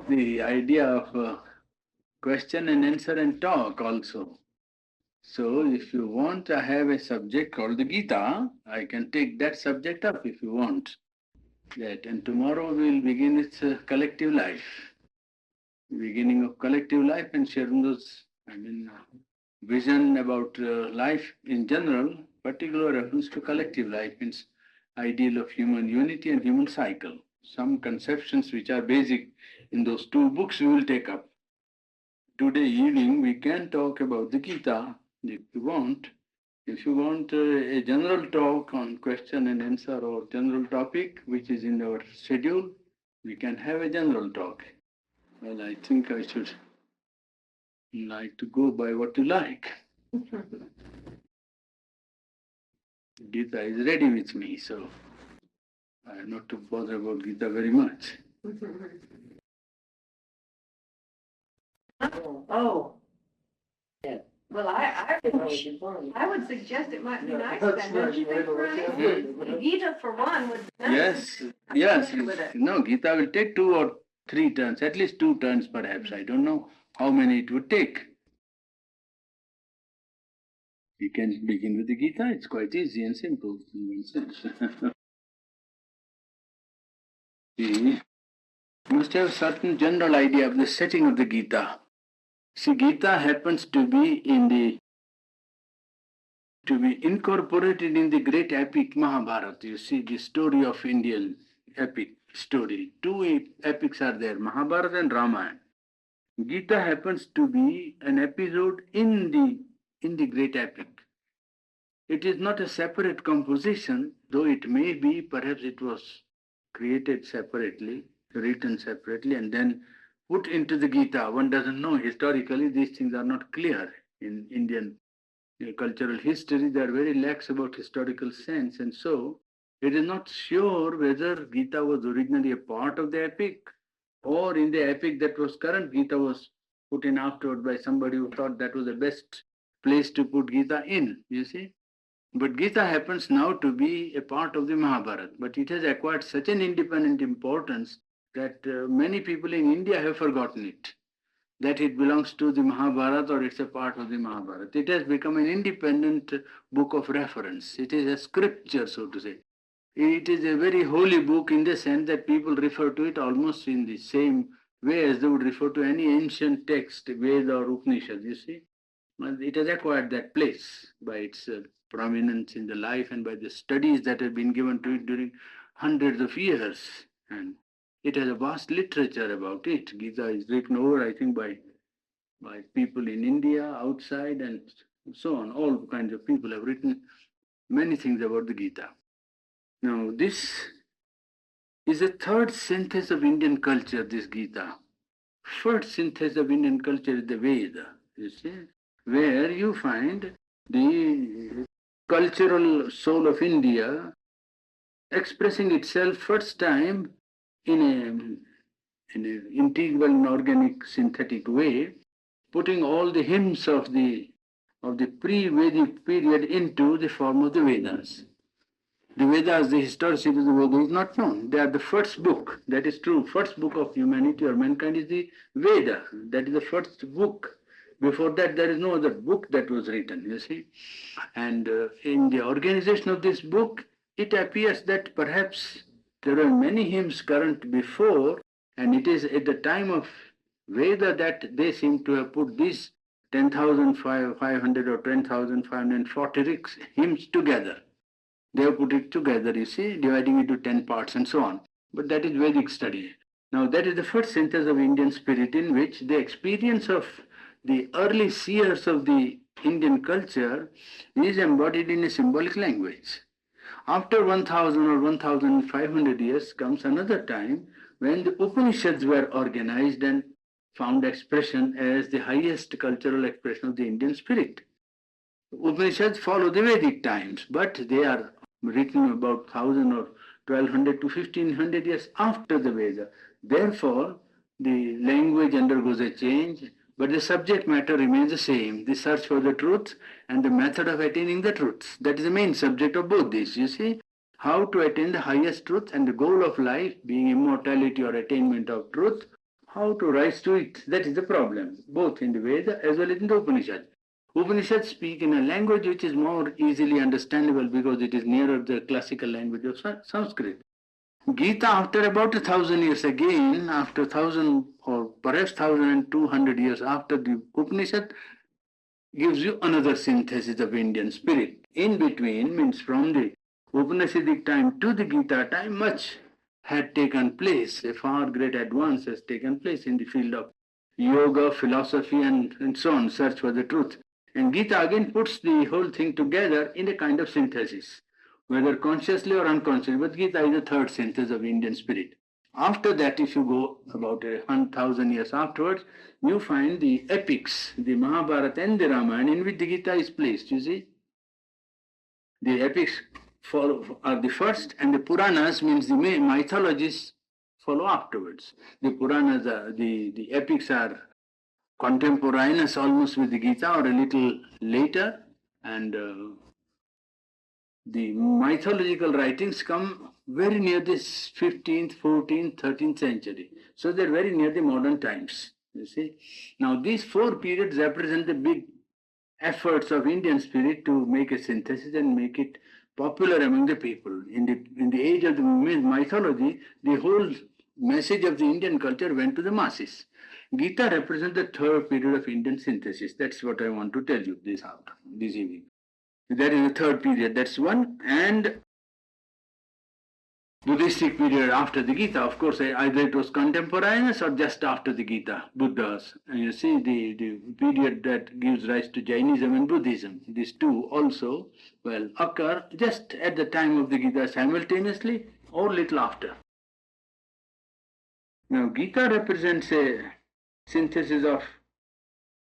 the idea of question and answer and talk also. So if you want, I have a subject called the Gita. I can take that subject up if you want. That, and tomorrow we will begin its collective life. Beginning of collective life and sharing those, vision about life in general, particular reference to collective life means ideal of human unity and human cycle. Some conceptions which are basic in those two books we will take up. Today evening we can talk about the Gita if you want. If you want a general talk on question and answer or general topic which is in our schedule, we can have a general talk. Well, I think I should like to go by what you like. Gita is ready with me, so I am not to bother about Gita very much. Oh. Yeah. Well, I would suggest it might be nice then, don't you think, Purani? Gita, for one, would be nice. Yes. No, Gita will take 2 or 3 turns, at least 2 turns perhaps. I don't know how many it would take. You can begin with the Gita, it's quite easy and simple in one sense. You must have a certain general idea of the setting of the Gita. See, Gita happens to be incorporated in the great epic Mahabharata. You see, the story of Indian epic story. 2 epics are there, Mahabharata and Ramayana. Gita happens to be an episode in the great epic. It is not a separate composition, though it may be, perhaps it was created separately, written separately, and then put into the Gita. One doesn't know. Historically, these things are not clear in Indian cultural history. They are very lax about historical sense, and so it is not sure whether Gita was originally a part of the epic or in the epic that was current Gita was put in afterward by somebody who thought that was the best place to put Gita in, you see. But Gita happens now to be a part of the Mahabharata, but it has acquired such an independent importance that many people in India have forgotten it, that it belongs to the Mahabharata or it's a part of the Mahabharata. It has become an independent book of reference. It is a scripture, so to say. It is a very holy book in the sense that people refer to it almost in the same way as they would refer to any ancient text, Veda or Upanishad, you see. And it has acquired that place by its prominence in the life and by the studies that have been given to it during hundreds of years. And it has a vast literature about it. Gita is written over, I think, by people in India, outside, and so on. All kinds of people have written many things about the Gita. Now, this is a third synthesis of Indian culture, this Gita. First synthesis of Indian culture is the Veda, you see, where you find the cultural soul of India expressing itself first time in an integral and organic synthetic way, putting all the hymns of the pre-Vedic period into the form of the Vedas. The Vedas, the historicity of the Vedas is not known. They are the first book, that is true. First book of humanity or mankind is the Veda. That is the first book. Before that, there is no other book that was written, you see. And in the organization of this book, it appears that perhaps there were many hymns current before, and it is at the time of Veda that they seem to have put these 10,500 or 10,540 hymns together. They have put it together, you see, dividing it into 10 parts and so on. But that is Vedic study. Now that is the first synthesis of Indian spirit, in which the experience of the early seers of the Indian culture is embodied in a symbolic language. After 1000 or 1500 years comes another time when the Upanishads were organized and found expression as the highest cultural expression of the Indian spirit. Upanishads follow the Vedic times, but they are written about 1000 or 1200 to 1500 years after the Veda. Therefore, the language undergoes a change, but the subject matter remains the same, the search for the truth and the method of attaining the truth. That is the main subject of both these, you see. How to attain the highest truth and the goal of life being immortality or attainment of truth. how to rise to it. That is the problem, both in the Veda as well as in the Upanishad. Upanishads speak in a language which is more easily understandable because it is nearer the classical language of Sanskrit. Gita, after about 1,000 years again, after 1,000 or perhaps 1,200 years after the Upanishad, gives you another synthesis of Indian spirit. In between means from the Upanishadic time to the Gita time, much had taken place. A far great advance has taken place in the field of yoga, philosophy, and so on, search for the truth. And Gita again puts the whole thing together in a kind of synthesis, whether consciously or unconsciously. But Gita is the third synthesis of Indian spirit. After that, if you go about 1,000 years afterwards, you find the epics, the Mahabharata and the Ramayana, in which the Gita is placed. You see, the epics are the first, and the Puranas means the mythologies follow afterwards. The Puranas, the epics are contemporaneous almost with the Gita or a little later, and the mythological writings come very near this 15th, 14th, 13th century. So they're very near the modern times, you see. Now these four periods represent the big efforts of Indian spirit to make a synthesis and make it popular among the people. In the age of the mythology, the whole message of the Indian culture went to the masses. Gita represents the third period of Indian synthesis. That's what I want to tell you this evening. That is the third period, that's one. And Buddhistic period after the Gita, of course, either it was contemporaneous or just after the Gita, Buddhas. And you see the period that gives rise to Jainism and Buddhism. These two also, occur just at the time of the Gita simultaneously or little after. Now, Gita represents a synthesis of,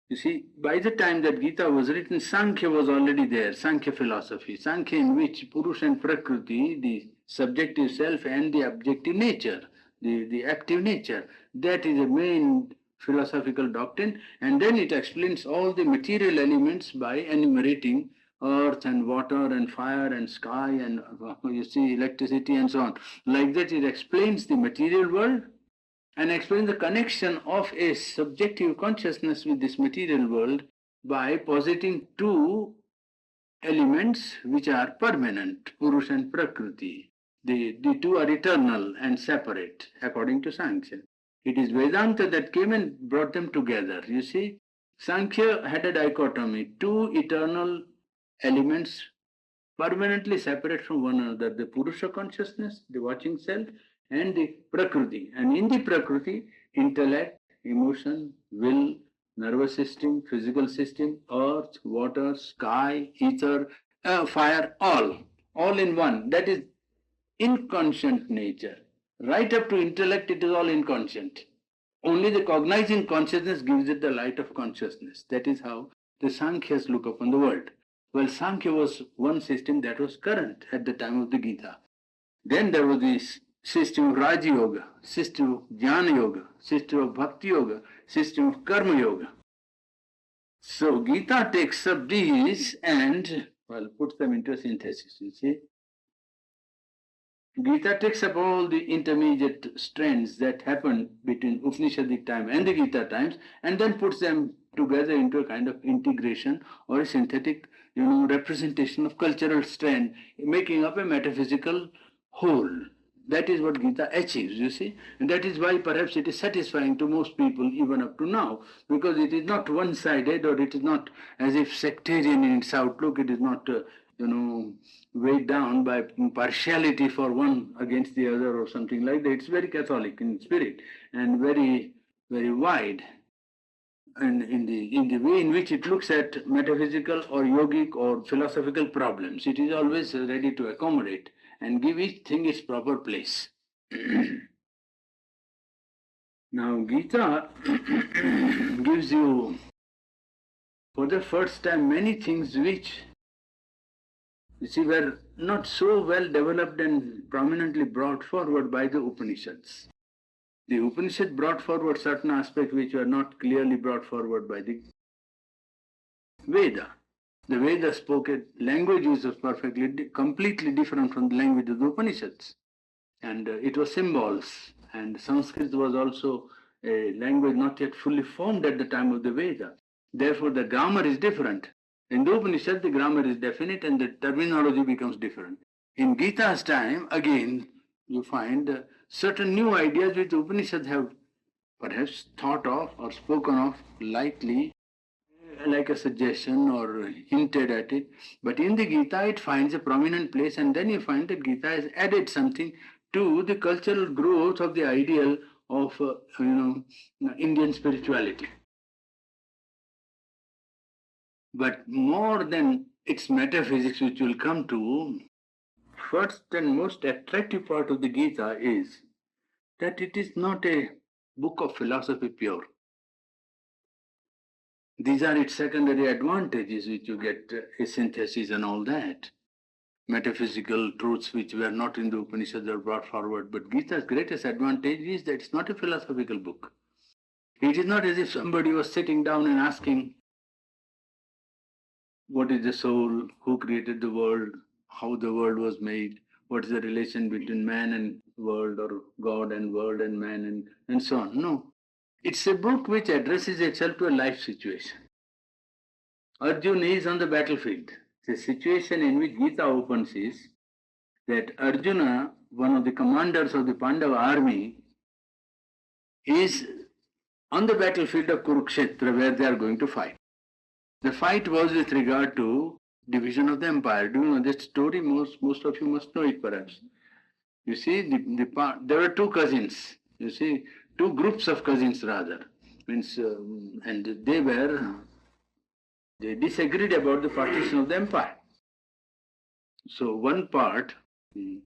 you see, by the time that Gita was written, Sankhya was already there, Sankhya philosophy. Sankhya in which Purusha and Prakriti, the subjective self and the objective nature, the active nature, that is a main philosophical doctrine. And then it explains all the material elements by enumerating earth and water and fire and sky and you see electricity and so on. Like that it explains the material world and explains the connection of a subjective consciousness with this material world by positing two elements which are permanent, Purusha and Prakriti. The two are eternal and separate, according to Sankhya. It is Vedanta that came and brought them together. You see, Sankhya had a dichotomy, two eternal elements permanently separate from one another, the Purusha consciousness, the watching self, and the Prakriti. And in the Prakriti, intellect, emotion, will, nervous system, physical system, earth, water, sky, ether, fire, all in one. That is inconscient nature. Right up to intellect, it is all inconscient. Only the cognizing consciousness gives it the light of consciousness. That is how the Sankhyas look upon the world. Sankhya was one system that was current at the time of the Gita. Then there was this system of Raja Yoga, system of Jnana Yoga, system of Bhakti Yoga, system of Karma Yoga. So Gita takes up these and, puts them into a synthesis, you see. Gita takes up all the intermediate strands that happened between Upanishadic time and the Gita times and then puts them together into a kind of integration or a synthetic, representation of cultural strand, making up a metaphysical whole. That is what Gita achieves, you see. And that is why perhaps it is satisfying to most people even up to now, because it is not one-sided or it is not as if sectarian in its outlook. It is not, weighed down by partiality for one against the other or something like that. It's very Catholic in spirit and very, very wide. And in the way in which it looks at metaphysical or yogic or philosophical problems, it is always ready to accommodate and give each thing its proper place. Now, Gita gives you, for the first time, many things which, were not so well developed and prominently brought forward by the Upanishads. The Upanishad brought forward certain aspects which were not clearly brought forward by the Veda. The Veda spoke a language which was completely different from the language of the Upanishads. And it was symbols. And Sanskrit was also a language not yet fully formed at the time of the Veda. Therefore, the grammar is different. In the Upanishad, the grammar is definite and the terminology becomes different. In Gita's time, again, you find certain new ideas which Upanishads have perhaps thought of or spoken of lightly, like a suggestion or hinted at it. But in the Gita, it finds a prominent place, and then you find that Gita has added something to the cultural growth of the ideal of Indian spirituality. But more than its metaphysics, which we'll come to, first and most attractive part of the Gita is that it is not a book of philosophy pure. These are its secondary advantages, which you get a synthesis and all that. Metaphysical truths which were not in the Upanishads are brought forward. But Gita's greatest advantage is that it's not a philosophical book. It is not as if somebody was sitting down and asking, what is the soul, who created the world, how the world was made, what is the relation between man and world, or God and world and man, and so on. No. It's a book which addresses itself to a life situation. Arjuna is on the battlefield. The situation in which Gita opens is that Arjuna, one of the commanders of the Pandava army, is on the battlefield of Kurukshetra where they are going to fight. The fight was with regard to division of the empire. Do you know this story? Most of you must know it perhaps. You see, there were two cousins. You see, two groups of cousins rather. And they disagreed about the partition of the empire. So one part, the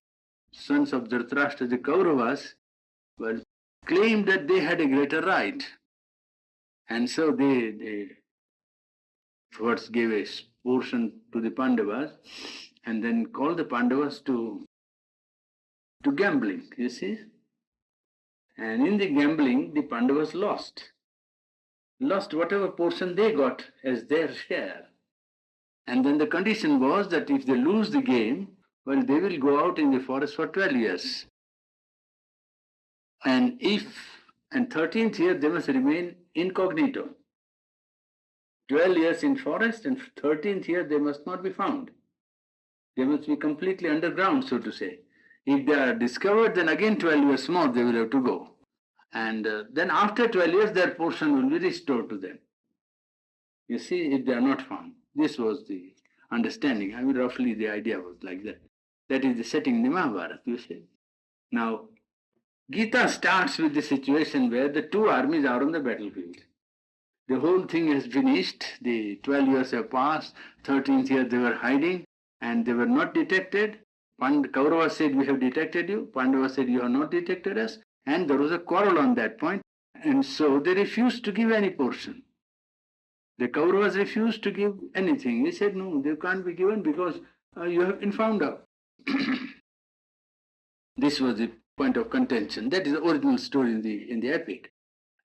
sons of Dhritarashtra, the Kauravas, claimed that they had a greater right. And so they first gave a portion to the Pandavas and then called the Pandavas to gambling, you see. And in the gambling, the Pandavas lost whatever portion they got as their share. And then the condition was that if they lose the game, they will go out in the forest for 12 years. And 13th year, they must remain incognito. 12 years in forest and 13th year, they must not be found. They must be completely underground, so to say. If they are discovered, then again 12 years more they will have to go. And then after 12 years, their portion will be restored to them. You see, if they are not found. This was the understanding. I mean, roughly the idea was like that. That is the setting in the Mahabharata, you see. Now, Gita starts with the situation where the two armies are on the battlefield. The whole thing has finished. The 12 years have passed. 13th year they were hiding and they were not detected. Kaurava said, we have detected you. Pandava said, you have not detected us. And there was a quarrel on that point. And so they refused to give any portion. The Kauravas refused to give anything. They said, no, they can't be given because you have been found out. This was the point of contention. That is the original story in the epic.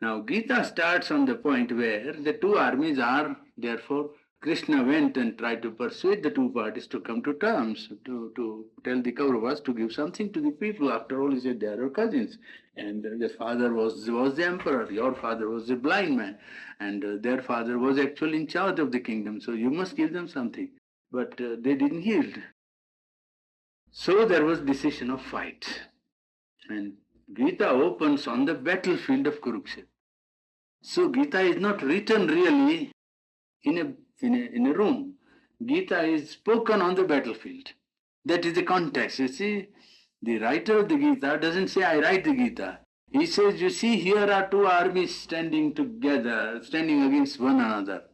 Now, Gita starts on the point where the two armies are, therefore, Krishna went and tried to persuade the two parties to come to terms, to tell the Kauravas to give something to the people. After all, he said, they are your cousins. And their father was the emperor, your father was the blind man, and their father was actually in charge of the kingdom, so you must give them something. But they didn't yield. So there was decision of fight. And Gita opens on the battlefield of Kurukshetra. So Gita is not written really in a room. Gita is spoken on the battlefield. That is the context. You see, the writer of the Gita doesn't say, I write the Gita. He says, you see, here are two armies standing together, standing against one another.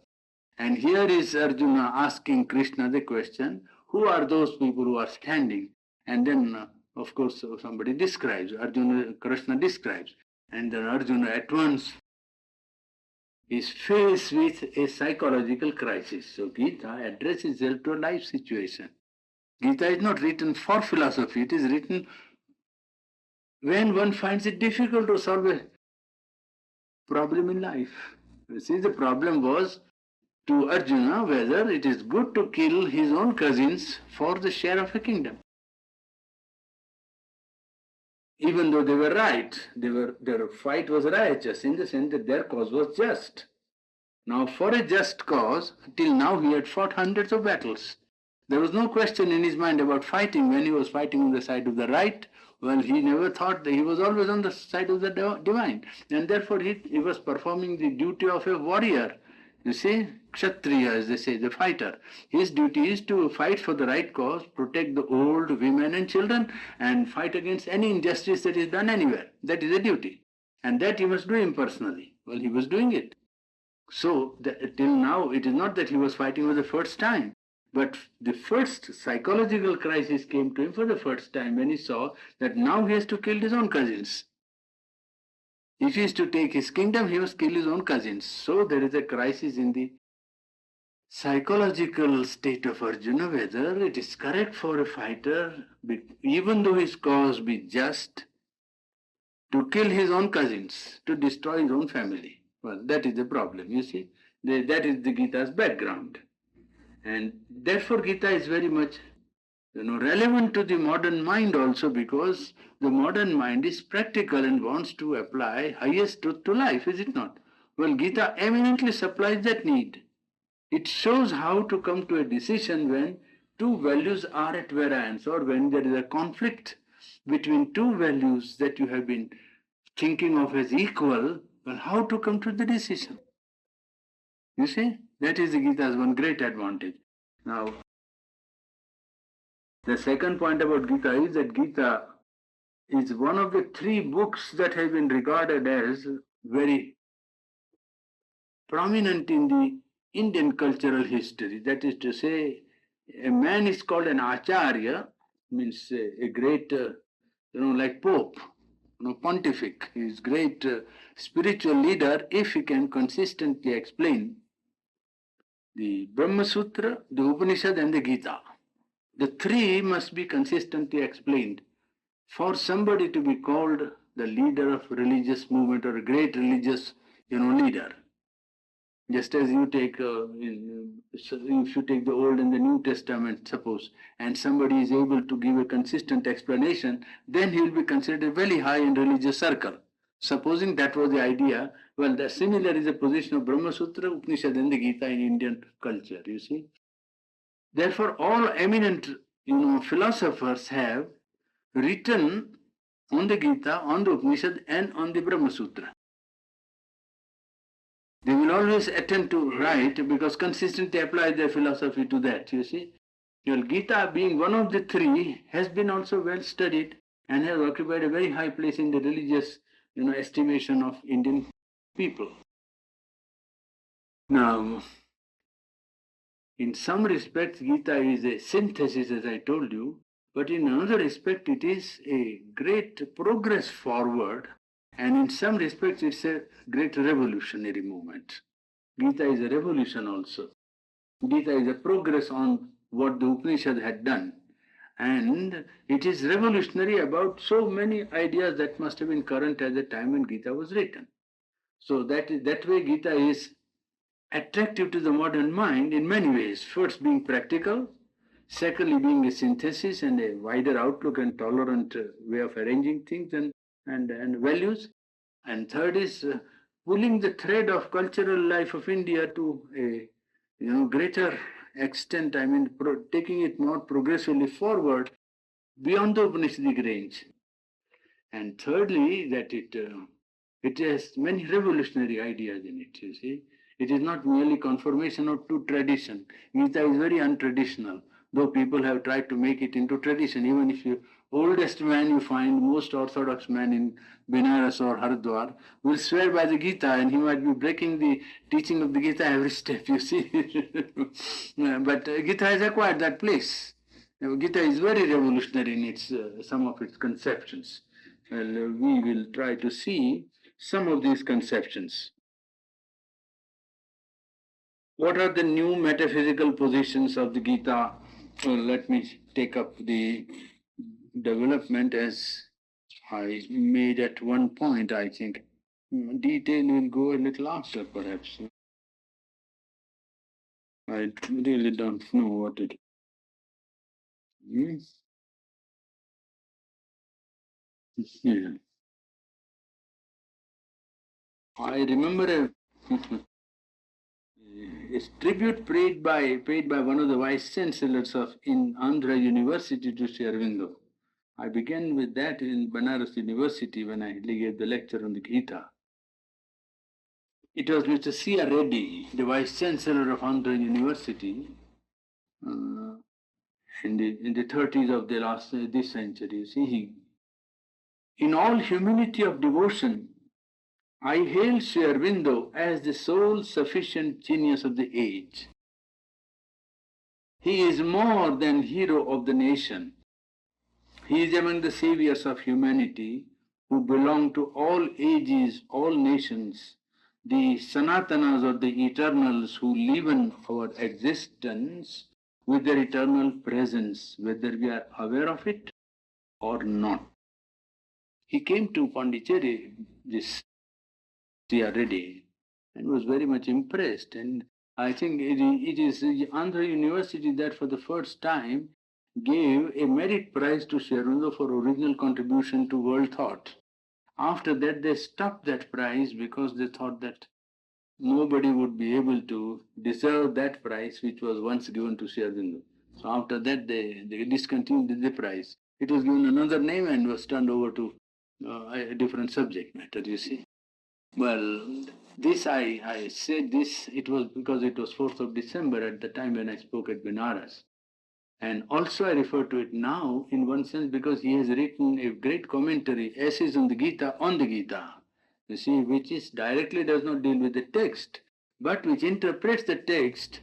And here is Arjuna asking Krishna the question, who are those people who are standing? And then, of course, somebody describes, Krishna describes. And then Arjuna at once is faced with a psychological crisis. So Gita addresses itself to a life situation. Gita is not written for philosophy. It is written when one finds it difficult to solve a problem in life. You see, the problem was to Arjuna whether it is good to kill his own cousins for the share of a kingdom. even though they were right, their fight was righteous in the sense that their cause was just. Now, for a just cause, till now he had fought hundreds of battles. There was no question in his mind about fighting when he was fighting on the side of the right. Well, he never thought that he was always on the side of the divine. And therefore he was performing the duty of a warrior. You see, Kshatriya, as they say, the fighter. His duty is to fight for the right cause, protect the old, women and children, and fight against any injustice that is done anywhere. That is a duty. And that he must do impersonally. Well, he was doing it. So, till now, it is not that he was fighting for the first time, but the first psychological crisis came to him for the first time when he saw that now he has to kill his own cousins. If he is to take his kingdom, he must kill his own cousins. So, there is a crisis in the psychological state of Arjuna, whether it is correct for a fighter, even though his cause be just, to kill his own cousins, to destroy his own family. Well, that is the problem, you see. That is the Gita's background. And therefore Gita is very much relevant to the modern mind also, because the modern mind is practical and wants to apply highest truth to life, is it not? Well, Gita eminently supplies that need. It shows how to come to a decision when two values are at variance, or when there is a conflict between two values that you have been thinking of as equal. Well, how to come to the decision? You see, that is the Gita's one great advantage. Now, the second point about Gita is that Gita is one of the three books that have been regarded as very prominent in the Indian cultural history. That is to say, a man is called an Acharya, means a great, like Pope, pontific. He is great spiritual leader if he can consistently explain the Brahma Sutra, the Upanishad, and the Gita. The three must be consistently explained for somebody to be called the leader of religious movement or a great religious, leader. Just as you take, if you take the Old and the New Testament, suppose, and somebody is able to give a consistent explanation, then he will be considered very high in religious circle. Supposing that was the idea, well, the similar is the position of Brahma Sutra, Upanishad, and the Gita in Indian culture, you see. Therefore, all eminent, philosophers have written on the Gita, on the Upanishad, and on the Brahma Sutra. They will always attempt to write because consistently apply their philosophy to that, you see. Well, Gita, being one of the three, has been also well studied and has occupied a very high place in the religious, estimation of Indian people. Now, in some respects, Gita is a synthesis, as I told you, but in another respect, it is a great progress forward, and in some respects, it's a great revolutionary movement. Gita is a revolution also. Gita is a progress on what the Upanishad had done. And it is revolutionary about so many ideas that must have been current at the time when Gita was written. So that way Gita is attractive to the modern mind in many ways. First, being practical. Secondly, being a synthesis and a wider outlook and tolerant way of arranging things and values. And third is pulling the thread of cultural life of India to a greater extent. I mean, taking it more progressively forward beyond the Upanishadic range. And thirdly, that it has many revolutionary ideas in it. You see, it is not merely conformation of to tradition. Gita is very untraditional, though people have tried to make it into tradition. Even if you oldest man you find, most orthodox man in Benares or Haridwar, will swear by the Gita, and he might be breaking the teaching of the Gita every step, you see. But Gita has acquired that place. Gita is very revolutionary in its some of its conceptions. Well, we will try to see some of these conceptions. What are the new metaphysical positions of the Gita? Well, let me take up the development as I made at one point, I think. Detail will go a little after, perhaps. I really don't know what it is. Yeah. I remember a tribute paid by one of the vice chancellors of in Andhra University to Sri Aurobindo. I began with that in Banaras University when I gave the lecture on the Gita. It was Mr. C.R. Reddy, the vice chancellor of Andhra University, uh, in the 30s of the last this century. You see, in all humility of devotion, I hail Sri Aurobindo as the sole sufficient genius of the age. He is more than hero of the nation. He is among the saviors of humanity who belong to all ages, all nations, the Sanatanas or the eternals who live in our existence with their eternal presence, whether we are aware of it or not. He came to Pondicherry, this already, and was very much impressed. And I think it is Andhra University that for the first time gave a merit prize to Sri Aurobindo for original contribution to world thought. After that, they stopped that prize because they thought that nobody would be able to deserve that prize which was once given to Sri Aurobindo. So after that, they discontinued the prize. It was given another name and was turned over to a different subject matter, you see. Well, this I said this, it was because it was 4th of December at the time when I spoke at Benares. And also I refer to it now in one sense because he has written a great commentary, essays on the Gita, you see, which is directly does not deal with the text, but which interprets the text,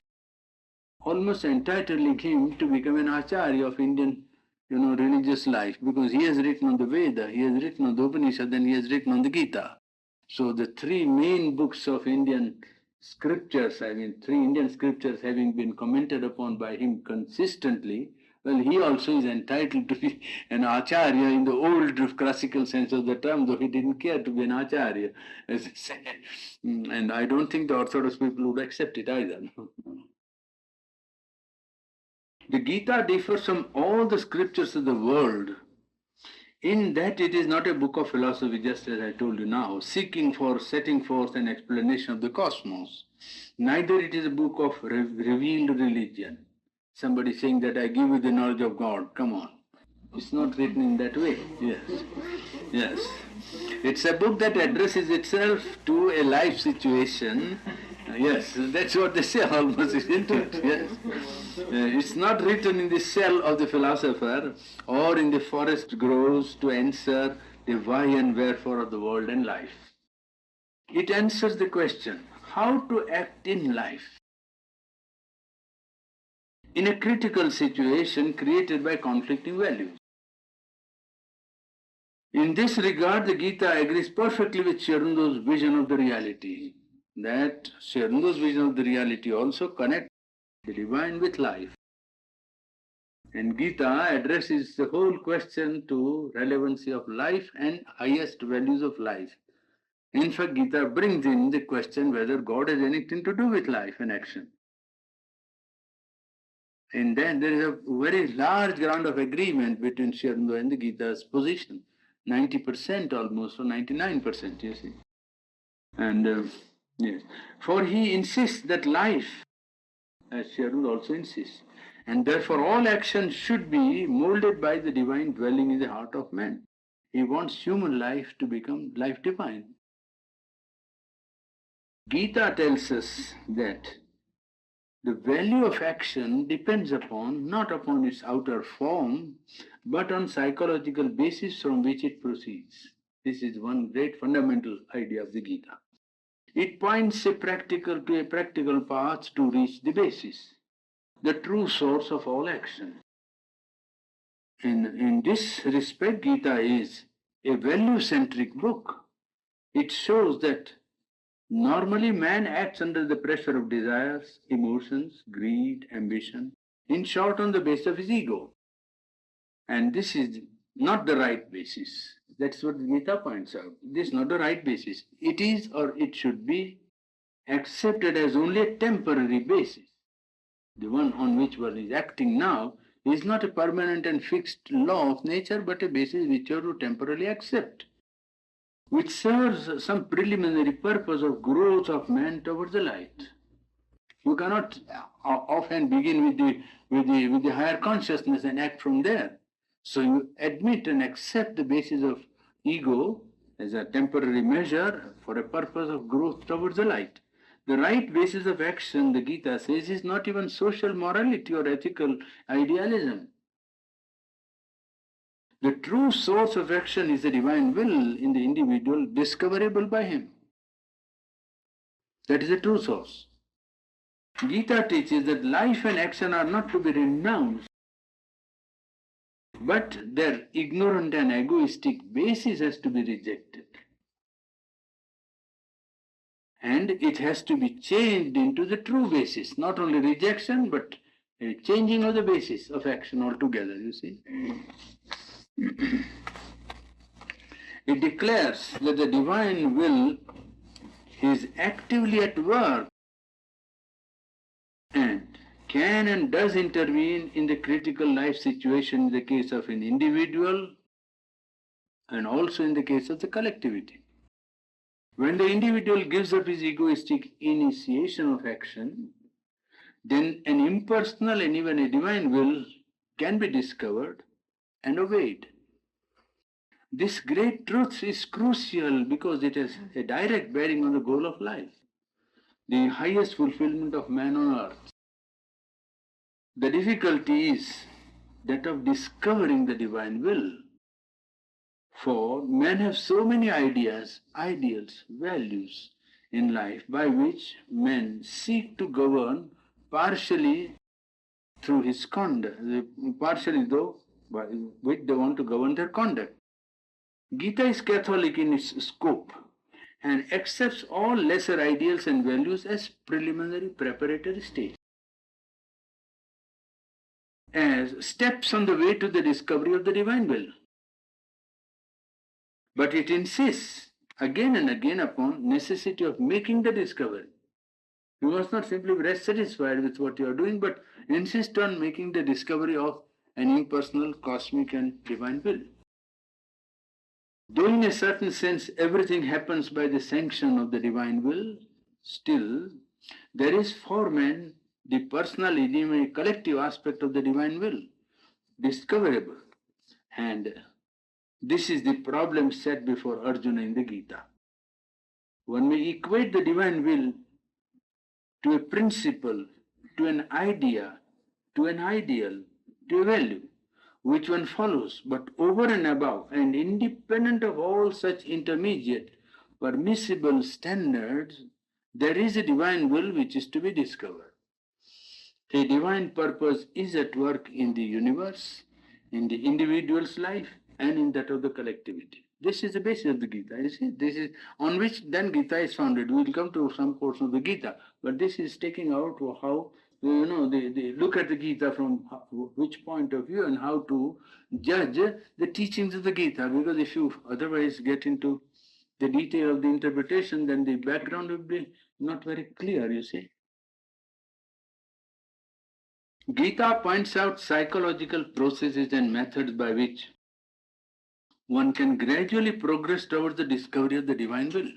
almost entitling him to become an acharya of Indian, religious life, because he has written on the Veda, he has written on the Upanishad, and he has written on the Gita. So the three main books of Indian scriptures, three Indian scriptures having been commented upon by him consistently, well, he also is entitled to be an acharya in the old classical sense of the term, though he didn't care to be an acharya, as I say. And I don't think the Orthodox people would accept it either. The Gita differs from all the scriptures of the world in that it is not a book of philosophy, just as I told you now, setting forth an explanation of the cosmos. Neither it is a book of revealed religion. Somebody saying that I give you the knowledge of God. Come on. It's not written in that way. Yes. Yes. It's a book that addresses itself to a life situation. Yes, that's what they say almost, isn't it? Yes. It's not written in the cell of the philosopher or in the forest groves to answer the why and wherefore of the world and life. It answers the question, how to act in life in a critical situation created by conflicting values. In this regard, the Gita agrees perfectly with Sri Aurobindo's vision of the reality, that Sri Aurobindo's vision of the reality also connects the divine with life. And Gita addresses the whole question to relevancy of life and highest values of life. In fact, Gita brings in the question whether God has anything to do with life and action. And then there is a very large ground of agreement between Sri Aurobindo and the Gita's position. 90% almost, or 99%, you see. And yes, for he insists that life, as Sri Aurobindo also insists, and therefore all action should be molded by the divine dwelling in the heart of man. He wants human life to become life divine. Gita tells us that the value of action depends not upon its outer form, but on psychological basis from which it proceeds. This is one great fundamental idea of the Gita. It points to a practical path to reach the basis, the true source of all action. In this respect, Gita is a value-centric book. It shows that normally man acts under the pressure of desires, emotions, greed, ambition, in short, on the basis of his ego. And this is not the right basis. That's what Gita points out. This is not the right basis. It is, or it should be, accepted as only a temporary basis. The one on which one is acting now is not a permanent and fixed law of nature, but a basis which you have to temporarily accept, which serves some preliminary purpose of growth of man towards the light. You cannot often begin with the higher consciousness and act from there. So you admit and accept the basis of ego as a temporary measure for a purpose of growth towards the light. The right basis of action, the Gita says, is not even social morality or ethical idealism. The true source of action is the divine will in the individual, discoverable by him. That is the true source. Gita teaches that life and action are not to be renounced, but their ignorant and egoistic basis has to be rejected. And it has to be changed into the true basis, not only rejection, but a changing of the basis of action altogether, you see. It declares that the divine will is actively at work and can and does intervene in the critical life situation in the case of an individual and also in the case of the collectivity. When the individual gives up his egoistic initiation of action, then an impersonal and even a divine will can be discovered and obeyed. This great truth is crucial because it has a direct bearing on the goal of life, the highest fulfillment of man on earth. The difficulty is that of discovering the divine will. For men have so many ideas, ideals, values in life by which men seek to govern partially through his conduct, partially though by which they want to govern their conduct. Gita is Catholic in its scope and accepts all lesser ideals and values as preliminary preparatory stage, as steps on the way to the discovery of the divine will. But it insists again and again upon necessity of making the discovery. You must not simply rest satisfied with what you are doing, but insist on making the discovery of an impersonal, cosmic and divine will. Though in a certain sense everything happens by the sanction of the divine will, still there is for man the personal, even collective aspect of the divine will, discoverable. And this is the problem set before Arjuna in the Gita. One may equate the divine will to a principle, to an idea, to an ideal, to a value, which one follows, but over and above and independent of all such intermediate permissible standards, there is a divine will which is to be discovered. A divine purpose is at work in the universe, in the individual's life, and in that of the collectivity. This is the basis of the Gita. You see, this is on which then Gita is founded. We will come to some portion of the Gita, but this is taking out how they look at the Gita from which point of view and how to judge the teachings of the Gita. Because if you otherwise get into the detail of the interpretation, then the background will be not very clear. You see. Gita points out psychological processes and methods by which one can gradually progress towards the discovery of the divine will.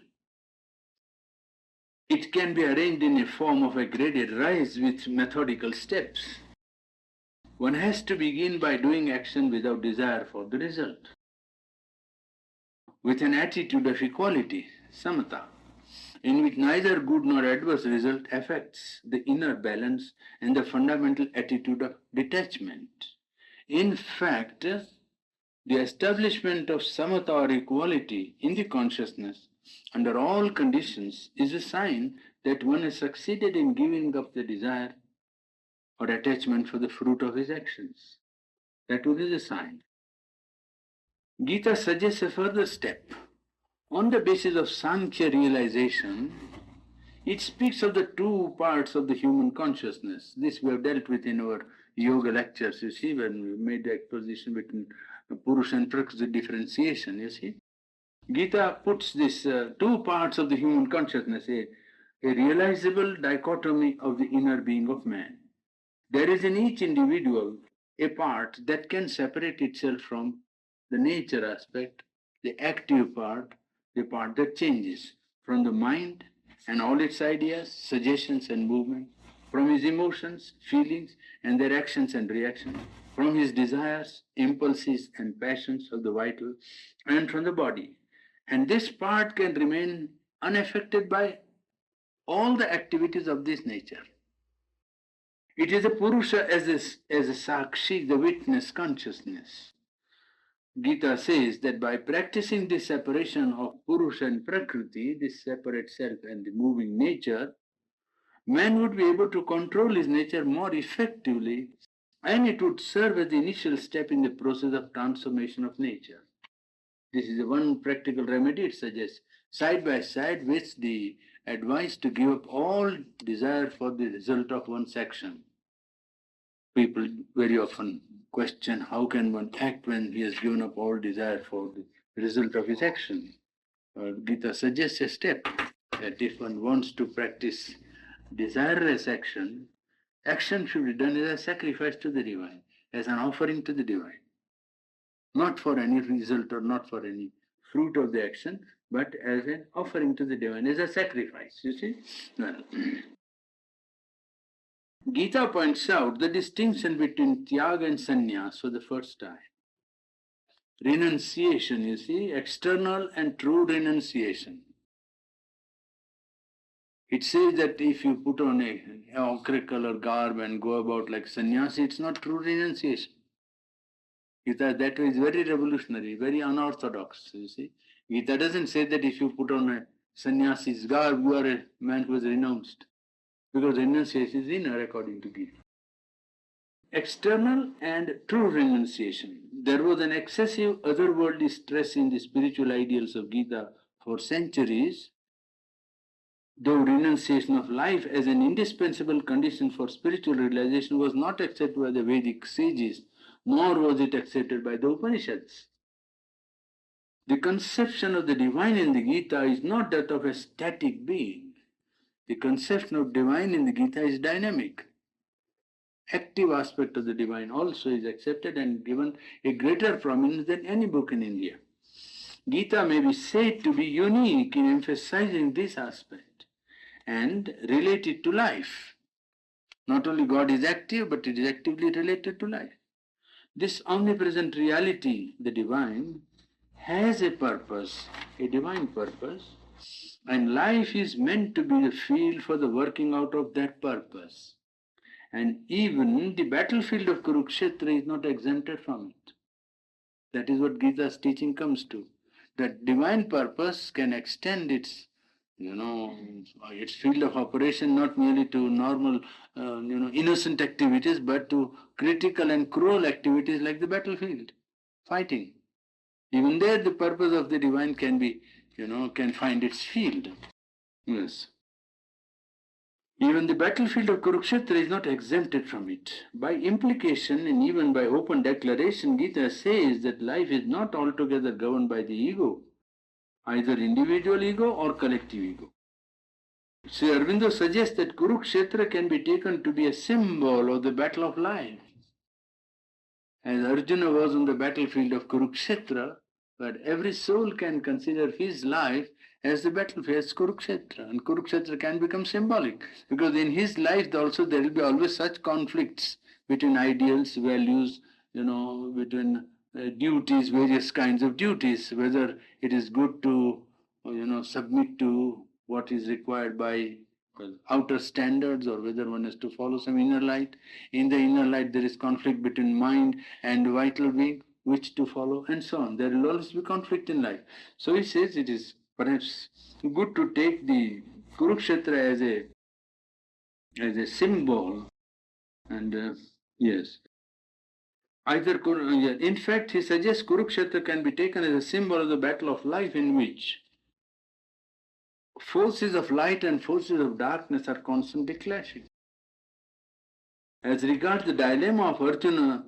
It can be arranged in a form of a graded rise with methodical steps. One has to begin by doing action without desire for the result, with an attitude of equality, samatha, in which neither good nor adverse result affects the inner balance and the fundamental attitude of detachment. In fact, the establishment of samatha or equality in the consciousness under all conditions is a sign that one has succeeded in giving up the desire or attachment for the fruit of his actions. That is a sign. Gita suggests a further step. On the basis of Sankhya realization, it speaks of the two parts of the human consciousness. This we have dealt with in our yoga lectures, you see, when we made the exposition between Purusha and Prakriti differentiation, you see. Gita puts these two parts of the human consciousness, a realizable dichotomy of the inner being of man. There is in each individual a part that can separate itself from the nature aspect, the active part, the part that changes from the mind and all its ideas, suggestions and movements, from his emotions, feelings, and their actions and reactions, from his desires, impulses, and passions of the vital, and from the body. And this part can remain unaffected by all the activities of this nature. It is a Purusha as a Sakshi, the witness consciousness. Gita says that by practicing this separation of Purusha and Prakriti, this separate self and the moving nature, man would be able to control his nature more effectively, and it would serve as the initial step in the process of transformation of nature. This is the one practical remedy it suggests, side by side with the advice to give up all desire for the result of one's action. People very often question how can one act when he has given up all desire for the result of his action. Gita suggests a step that if one wants to practice desireless action, action should be done as a sacrifice to the divine, as an offering to the divine. Not for any result or not for any fruit of the action, but as an offering to the divine, as a sacrifice, you see. Well, Gita points out the distinction between Tyaga and Sannyas for the first time. Renunciation, you see, external and true renunciation. It says that if you put on a ochre color garb and go about like sannyasi, it's not true renunciation. Gita that way is very revolutionary, very unorthodox, you see. Gita doesn't say that if you put on a sannyasi's garb, you are a man who is renounced. Because renunciation is inner according to Gita. External and true renunciation. There was an excessive otherworldly stress in the spiritual ideals of Gita for centuries, though renunciation of life as an indispensable condition for spiritual realization was not accepted by the Vedic sages, nor was it accepted by the Upanishads. The conception of the divine in the Gita is not that of a static being. The conception of divine in the Gita is dynamic. Active aspect of the divine also is accepted and given a greater prominence than any book in India. Gita may be said to be unique in emphasizing this aspect and related to life. Not only God is active, but it is actively related to life. This omnipresent reality, the divine, has a purpose, a divine purpose, and life is meant to be the field for the working out of that purpose. And even the battlefield of Kurukshetra is not exempted from it. That is what Gita's teaching comes to. That divine purpose can extend its, its field of operation not merely to normal, innocent activities, but to critical and cruel activities like the battlefield, fighting. Even there, the purpose of the divine can be, can find its field. Yes. Even the battlefield of Kurukshetra is not exempted from it. By implication and even by open declaration, Gita says that life is not altogether governed by the ego, either individual ego or collective ego. Sri Aurobindo suggests that Kurukshetra can be taken to be a symbol of the battle of life. As Arjuna was on the battlefield of Kurukshetra, but every soul can consider his life as the battlefield, as Kurukshetra. And Kurukshetra can become symbolic, because in his life also there will be always such conflicts between ideals, values, between duties, various kinds of duties, whether it is good to, submit to what is required by outer standards or whether one has to follow some inner light. In the inner light there is conflict between mind and vital being, which to follow, and so on. There will always be conflict in life. So he says it is perhaps good to take the Kurukshetra as a symbol, and yes. In fact, he suggests Kurukshetra can be taken as a symbol of the battle of life in which forces of light and forces of darkness are constantly clashing. As regards the dilemma of Arjuna,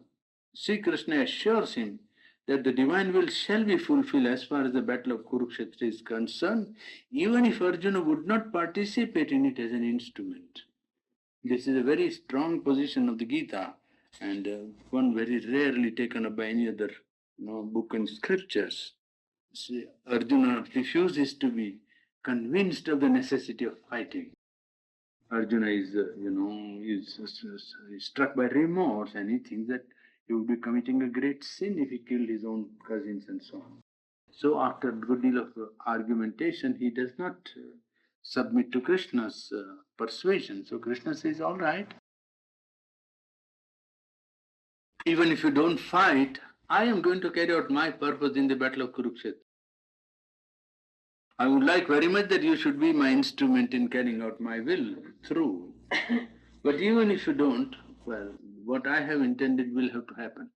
Sri Krishna assures him that the divine will shall be fulfilled as far as the battle of Kurukshetra is concerned, even if Arjuna would not participate in it as an instrument. This is a very strong position of the Gita, and one very rarely taken up by any other book in scriptures. See, Arjuna refuses to be convinced of the necessity of fighting. Arjuna is struck by remorse, and he thinks that he would be committing a great sin if he killed his own cousins and so on. So after a good deal of argumentation, he does not submit to Krishna's persuasion. So Krishna says, all right, even if you don't fight, I am going to carry out my purpose in the battle of Kurukshetra. I would like very much that you should be my instrument in carrying out my will through. But even if you don't, well, what I have intended will have to happen.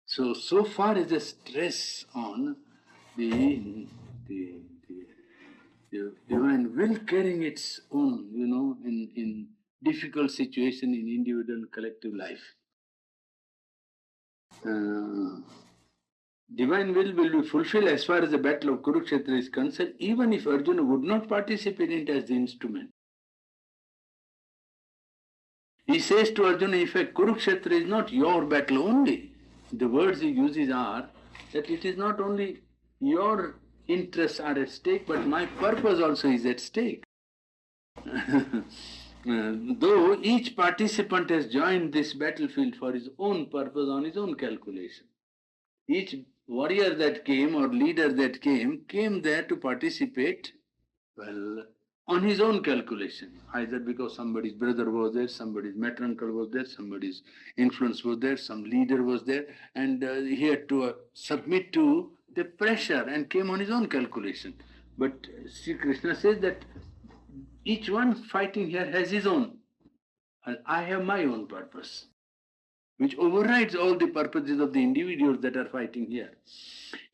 So far is the stress on the divine will carrying its own, in difficult situation in individual and collective life. Divine will be fulfilled as far as the battle of Kurukshetra is concerned, even if Arjuna would not participate in it as the instrument. He says to Arjuna, in fact, Kurukshetra is not your battle only. The words he uses are that it is not only your interests are at stake, but my purpose also is at stake. Though each participant has joined this battlefield for his own purpose on his own calculation. Each warrior that came or leader that came there to participate, well, on his own calculation, either because somebody's brother was there, somebody's maternal was there, somebody's influence was there, some leader was there, and he had to submit to the pressure and came on his own calculation. But Sri Krishna says that each one fighting here has his own, and I have my own purpose, which overrides all the purposes of the individuals that are fighting here.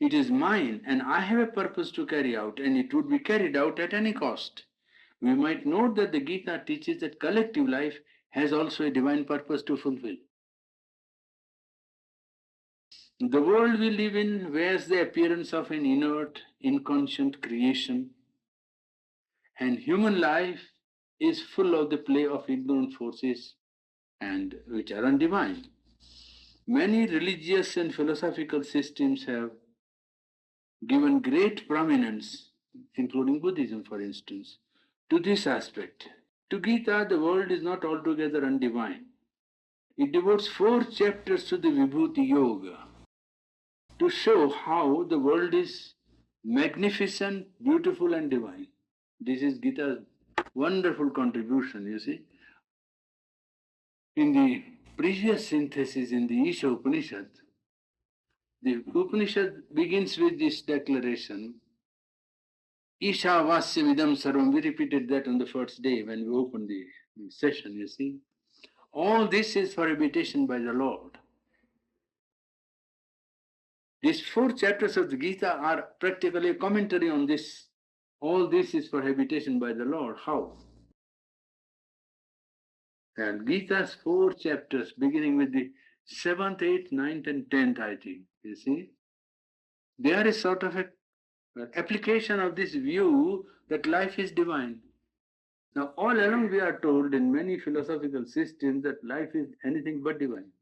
It is mine, and I have a purpose to carry out, and it would be carried out at any cost. We might note that the Gita teaches that collective life has also a divine purpose to fulfill. The world we live in wears the appearance of an inert, inconscient creation, and human life is full of the play of ignorant forces and which are undivine. Many religious and philosophical systems have given great prominence, including Buddhism, for instance, to this aspect. To Gita, the world is not altogether undivine. It devotes 4 chapters to the Vibhuti Yoga to show how the world is magnificent, beautiful, and divine. This is Gita's wonderful contribution, you see. In the previous synthesis in the Isha Upanishad, the Upanishad begins with this declaration, Isha Vasya Vidam Sarvam. We repeated that on the first day when we opened the session, you see. All this is for habitation by the Lord. These 4 chapters of the Gita are practically a commentary on this. All this is for habitation by the Lord. How? And Gita's 4 chapters, beginning with the 7th, 8th, 9th, and 10th, I think, you see, they are a sort of an application of this view that life is divine. Now, all along we are told in many philosophical systems that life is anything but divine.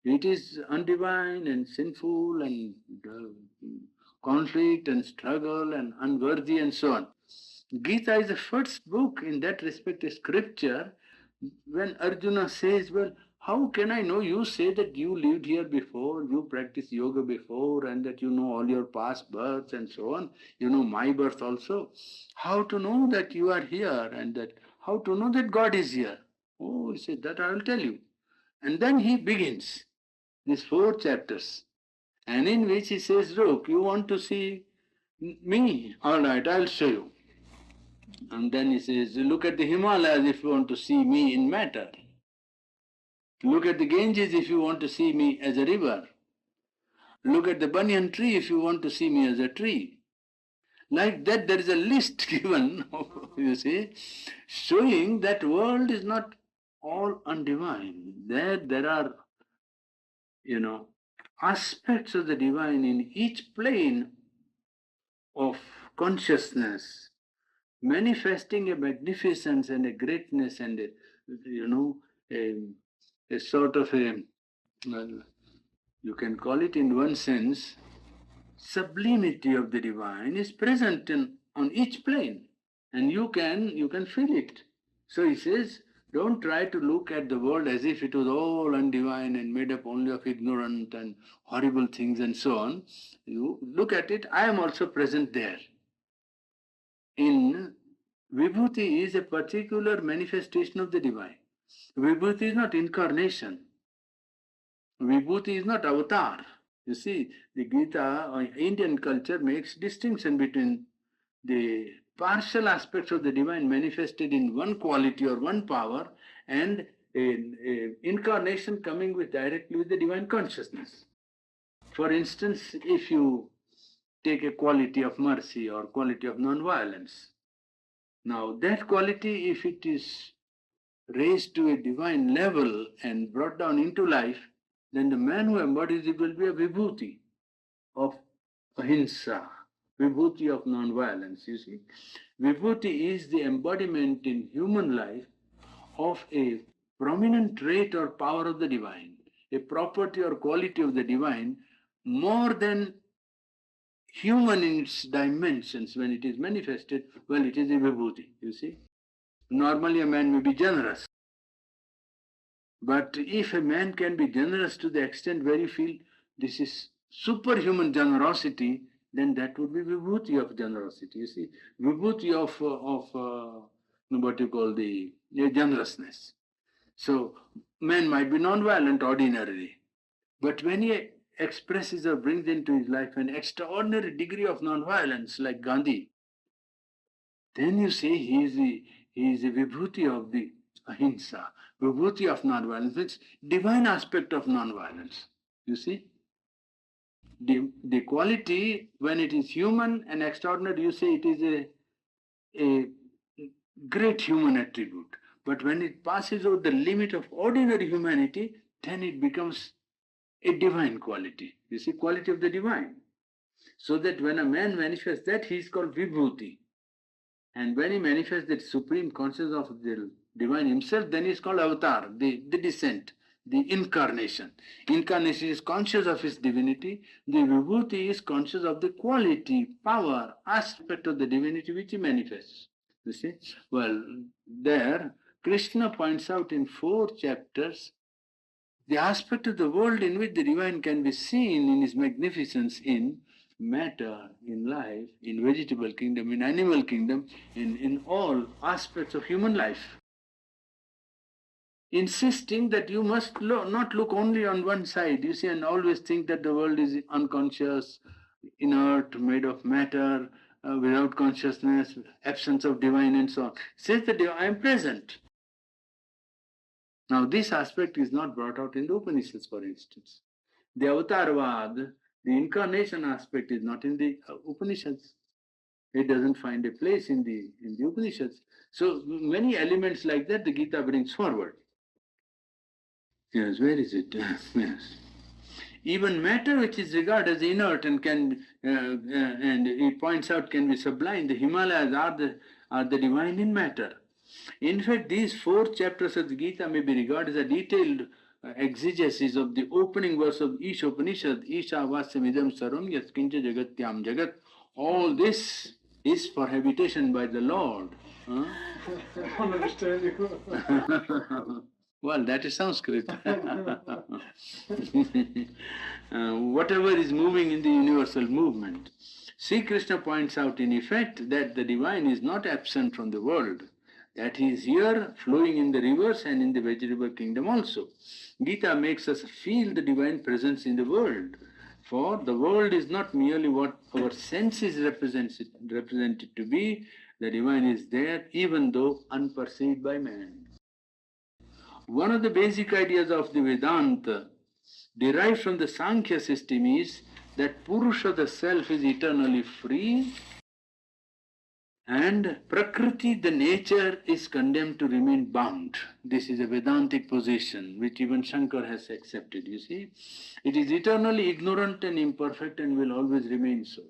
It is undivine and sinful and conflict and struggle and unworthy and so on. Gita is the first book in that respect, a scripture. When Arjuna says, well, how can I know? You say that you lived here before, you practiced yoga before, and that you know all your past births and so on. You know my birth also. How to know that you are here and that how to know that God is here? Oh, he said, that I will tell you. And then he begins these 4 chapters, and in which he says, look, you want to see me? All right, I'll show you. And then he says, look at the Himalayas if you want to see me in matter. Look at the Ganges if you want to see me as a river. Look at the banyan tree if you want to see me as a tree. Like that, there is a list given, you see, showing that world is not all undivine. There are, aspects of the divine in each plane of consciousness, manifesting a magnificence and a greatness and a a sort of a, well, you can call it in one sense, sublimity of the divine is present on each plane, and you can feel it. So he says, don't try to look at the world as if it was all undivine and made up only of ignorant and horrible things and so on. You look at it, I am also present there. In Vibhuti is a particular manifestation of the divine. Vibhuti is not incarnation. Vibhuti is not avatar. You see, the Gita or Indian culture makes distinction between the partial aspects of the divine manifested in one quality or one power and a incarnation coming with directly with the divine consciousness. For instance, if you take a quality of mercy or quality of non-violence, now that quality, if it is raised to a divine level and brought down into life, then the man who embodies it will be a vibhuti of ahimsa, vibhuti of non-violence, you see. Vibhuti is the embodiment in human life of a prominent trait or power of the divine, a property or quality of the divine, more than human in its dimensions when it is manifested. Well, it is a vibhuti, you see. Normally a man may be generous, but if a man can be generous to the extent where you feel this is superhuman generosity, then that would be vibhuti of generosity. You see, vibhuti of what you call the generousness. So, man might be non-violent ordinarily, but when he expresses or brings into his life an extraordinary degree of non-violence, like Gandhi, then you say he is a vibhuti of the ahimsa, vibhuti of non-violence, it's divine aspect of non-violence. You see? The quality, when it is human and extraordinary, you say it is a great human attribute. But when it passes over the limit of ordinary humanity, then it becomes a divine quality. You see, quality of the divine. So that when a man manifests that, he is called vibhuti. And when he manifests that supreme consciousness of the divine himself, then he is called avatar, the descent, the incarnation. Incarnation is conscious of his divinity. The vibhuti is conscious of the quality, power, aspect of the divinity which he manifests. You see? Well, there, Krishna points out in 4 chapters the aspect of the world in which the divine can be seen in his magnificence in matter, in life, in vegetable kingdom, in animal kingdom, in all aspects of human life. Insisting that you must not look only on one side, you see, and always think that the world is unconscious, inert, made of matter, without consciousness, absence of divine and so on. Says that I am present. Now this aspect is not brought out in the Upanishads, for instance. The avatarvad, the incarnation aspect is not in the Upanishads. It doesn't find a place in the Upanishads. So many elements like that the Gita brings forward. Yes, where is it? Yes. Even matter which is regarded as inert and can, and he points out can be sublime, the Himalayas are the divine in matter. In fact, these 4 chapters of the Gita may be regarded as a detailed exegesis of the opening verse of each Upanishad, Isha Vasyamidam Saram Yaskincha Jagatyam Jagat. All this is for habitation by the Lord. Huh? I don't understand you. Well, that is Sanskrit. Whatever is moving in the universal movement. Sri Krishna points out in effect that the divine is not absent from the world, that he is here flowing in the rivers and in the vegetable kingdom also. Gita makes us feel the divine presence in the world, for the world is not merely what our senses represent it to be, the divine is there even though unperceived by man. One of the basic ideas of the Vedanta derived from the Sankhya system is that Purusha, the self, is eternally free, and Prakriti, the nature, is condemned to remain bound. This is a Vedantic position which even Shankar has accepted, you see. It is eternally ignorant and imperfect and will always remain so.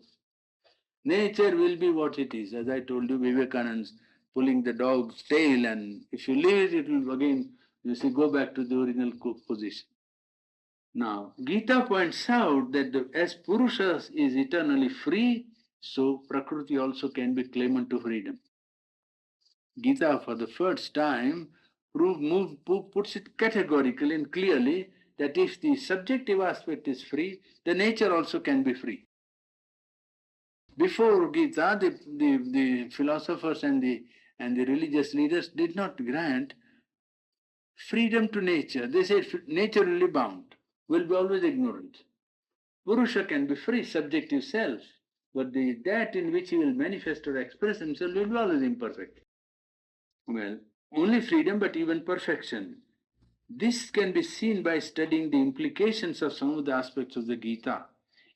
Nature will be what it is. As I told you, Vivekananda's pulling the dog's tail, and if you leave it, it will again You see, go back to the original position. Now, Gita points out that as Purusha is eternally free, so Prakriti also can be claimant to freedom. Gita, for the first time, puts it categorically and clearly that if the subjective aspect is free, the nature also can be free. Before Gita, the philosophers and the religious leaders did not grant freedom to nature. They said naturally bound, will be always ignorant. Purusha can be free, subjective self, but that in which he will manifest or express himself will be always imperfect. Well, only freedom, but even perfection. This can be seen by studying the implications of some of the aspects of the Gita.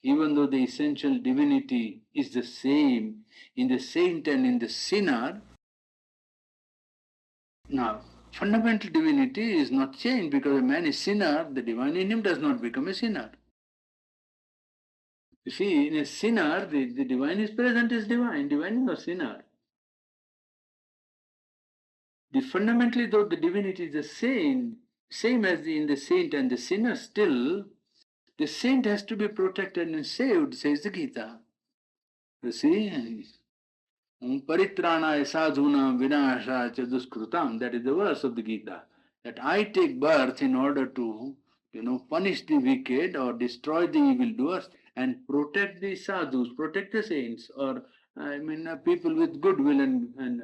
Even though the essential divinity is the same in the saint and in the sinner, now, fundamental divinity is not changed because a man is sinner, the divine in him does not become a sinner. You see, in a sinner, the divine is present as divine is not sinner. Fundamentally, though the divinity is the same as in the saint and the sinner, still, the saint has to be protected and saved, says the Gita. You see, Paritrana sadhuna vinasha cha duskrutam, that is the verse of the Gita, that I take birth in order to, punish the wicked or destroy the evildoers and protect the sadhus, protect the saints, or people with goodwill and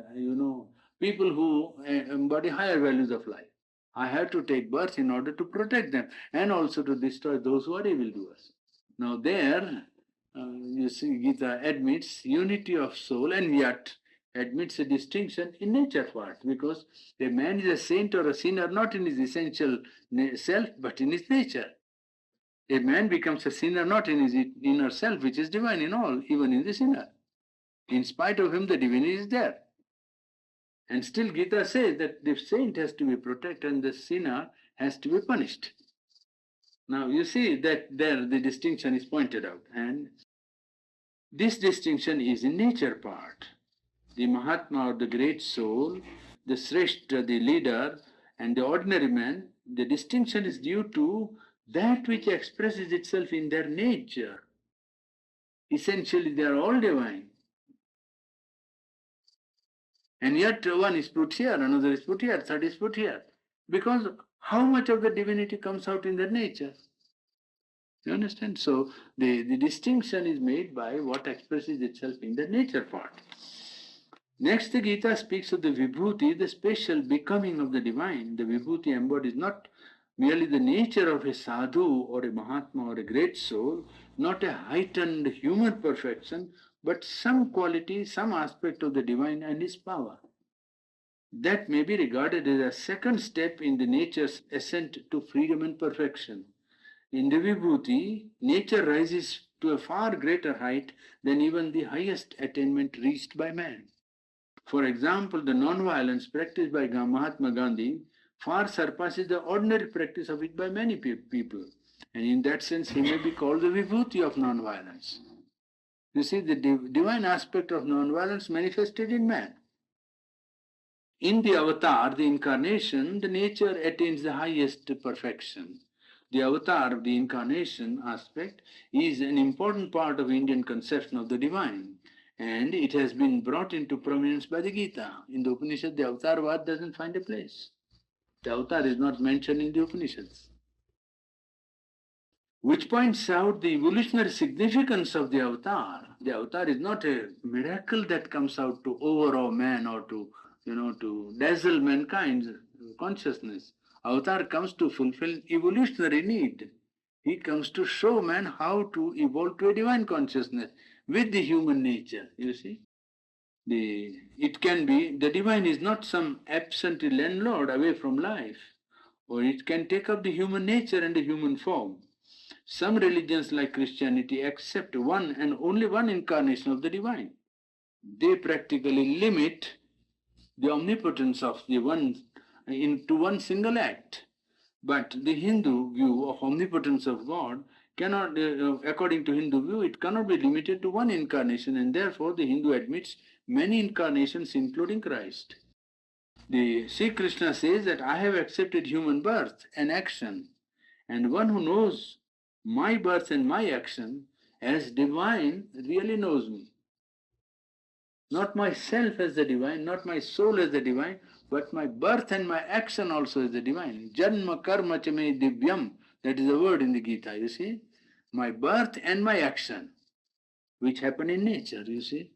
people who embody higher values of life. I have to take birth in order to protect them and also to destroy those who are evildoers. Now there, you see, Gita admits unity of soul and yet admits a distinction in nature part, because a man is a saint or a sinner not in his essential self but in his nature. A man becomes a sinner not in his inner self, which is divine in all, even in the sinner. In spite of him, the divinity is there. And still Gita says that the saint has to be protected and the sinner has to be punished. Now you see that there the distinction is pointed out, and this distinction is in nature part. The Mahatma or the great soul, the Sreshta, the leader, and the ordinary man, the distinction is due to that which expresses itself in their nature. Essentially, they are all divine. And yet one is put here, another is put here, third is put here. Because how much of the divinity comes out in their nature? You understand? So the distinction is made by what expresses itself in the nature part. Next, the Gita speaks of the Vibhuti, the special becoming of the divine. The Vibhuti embodies not merely the nature of a sadhu or a Mahatma or a great soul, not a heightened human perfection, but some quality, some aspect of the divine and his power. That may be regarded as a second step in the nature's ascent to freedom and perfection. In the Vibhuti, nature rises to a far greater height than even the highest attainment reached by man. For example, the non-violence practiced by Mahatma Gandhi far surpasses the ordinary practice of it by many people. And in that sense, he may be called the Vibhuti of non-violence. You see, the divine aspect of non-violence manifested in man. In the avatar, the incarnation, the nature attains the highest perfection. The avatar, the incarnation aspect, is an important part of Indian conception of the divine. And it has been brought into prominence by the Gita. In the Upanishad, the avatar word doesn't find a place. The avatar is not mentioned in the Upanishads. Which points out the evolutionary significance of the avatar. The avatar is not a miracle that comes out to overawe man or to dazzle mankind's consciousness. Avatar comes to fulfill evolutionary need. He comes to show man how to evolve to a divine consciousness with the human nature, you see. It can be, the divine is not some absent landlord away from life, or it can take up the human nature and the human form. Some religions like Christianity accept one and only one incarnation of the divine. They practically limit the omnipotence of the one into one single act. But the Hindu view of omnipotence of God cannot, according to Hindu view, it cannot be limited to one incarnation, and therefore the Hindu admits many incarnations including Christ. The Sri Krishna says that I have accepted human birth and action, and one who knows my birth and my action as divine really knows me. Not myself as the divine, not my soul as the divine, but my birth and my action also as the divine. Janma karma cha me divyam. That is a word in the Gita, you see. My birth and my action, which happen in nature, you see.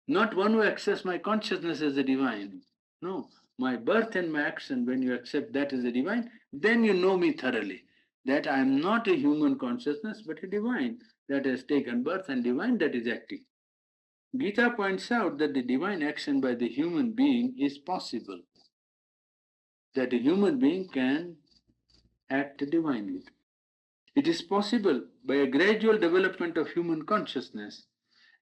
Not one who accepts my consciousness as the divine. No, my birth and my action, when you accept that as the divine, then you know me thoroughly. That I am not a human consciousness, but a divine that has taken birth and divine that is acting. Gita points out that the divine action by the human being is possible, that a human being can act divinely. It is possible by a gradual development of human consciousness,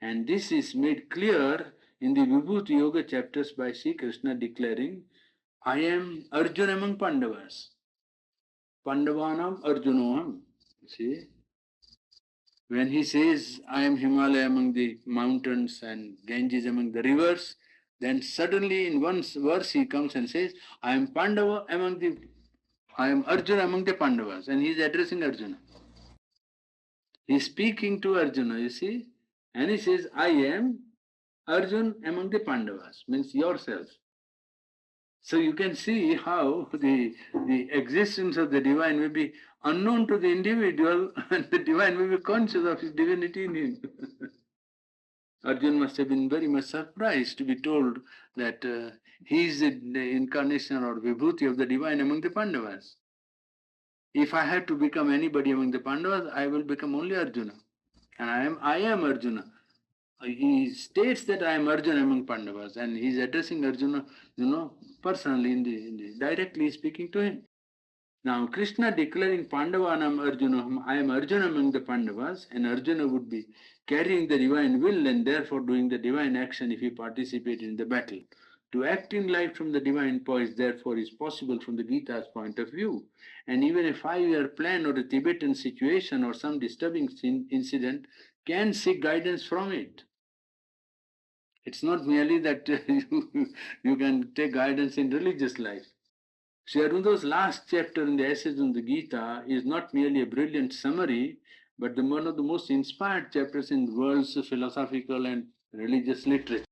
and this is made clear in the Vibhuti Yoga chapters by Sri Krishna declaring, I am Arjuna among Pandavas. Pandavanam Arjunoham. See? When he says, I am Himalaya among the mountains and Ganges among the rivers, then suddenly in one verse he comes and says, I am Arjuna among the Pandavas, and he is addressing Arjuna. He is speaking to Arjuna, you see, and he says, I am Arjuna among the Pandavas, means yourself. So you can see how the existence of the divine may be unknown to the individual and the divine may be conscious of his divinity in him. Arjuna must have been very much surprised to be told that he is the incarnation or vibhuti of the divine among the Pandavas. If I had to become anybody among the Pandavas, I will become only Arjuna. And I am Arjuna. He states that I am Arjuna among Pandavas, and he is addressing Arjuna, personally, directly speaking to him. Now, Krishna declaring Pandavanam Arjuna, I am Arjuna among the Pandavas, and Arjuna would be carrying the divine will and therefore doing the divine action if he participated in the battle. To act in light from the divine poise, therefore, is possible from the Gita's point of view. And even a 5-year plan or a Tibetan situation or some disturbing incident can seek guidance from it. It's not merely that you can take guidance in religious life. Sri Aurobindo's last chapter in the Essays on the Gita is not merely a brilliant summary, but one of the most inspired chapters in the world's philosophical and religious literature.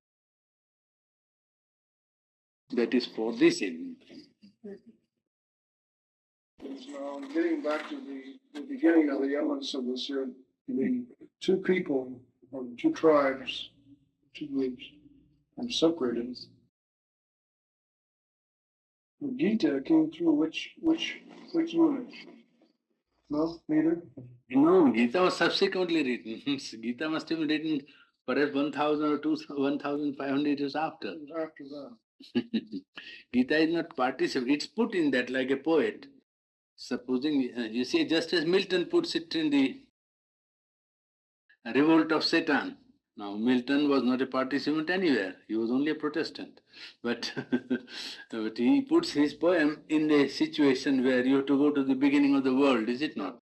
That is for this evening. Now, getting back to the beginning of the elements of this here, the two people, or two tribes, two groups, are separated. The Gita came through which unit? No, neither? No, Gita was subsequently written. Gita must have been written perhaps 1000 or 1500 years after. After that. Gita is not participated. It's put in that like a poet. Supposing, you see, just as Milton puts it in the Revolt of Satan. Now, Milton was not a participant anywhere. He was only a Protestant. But, but he puts his poem in a situation where you have to go to the beginning of the world, is it not?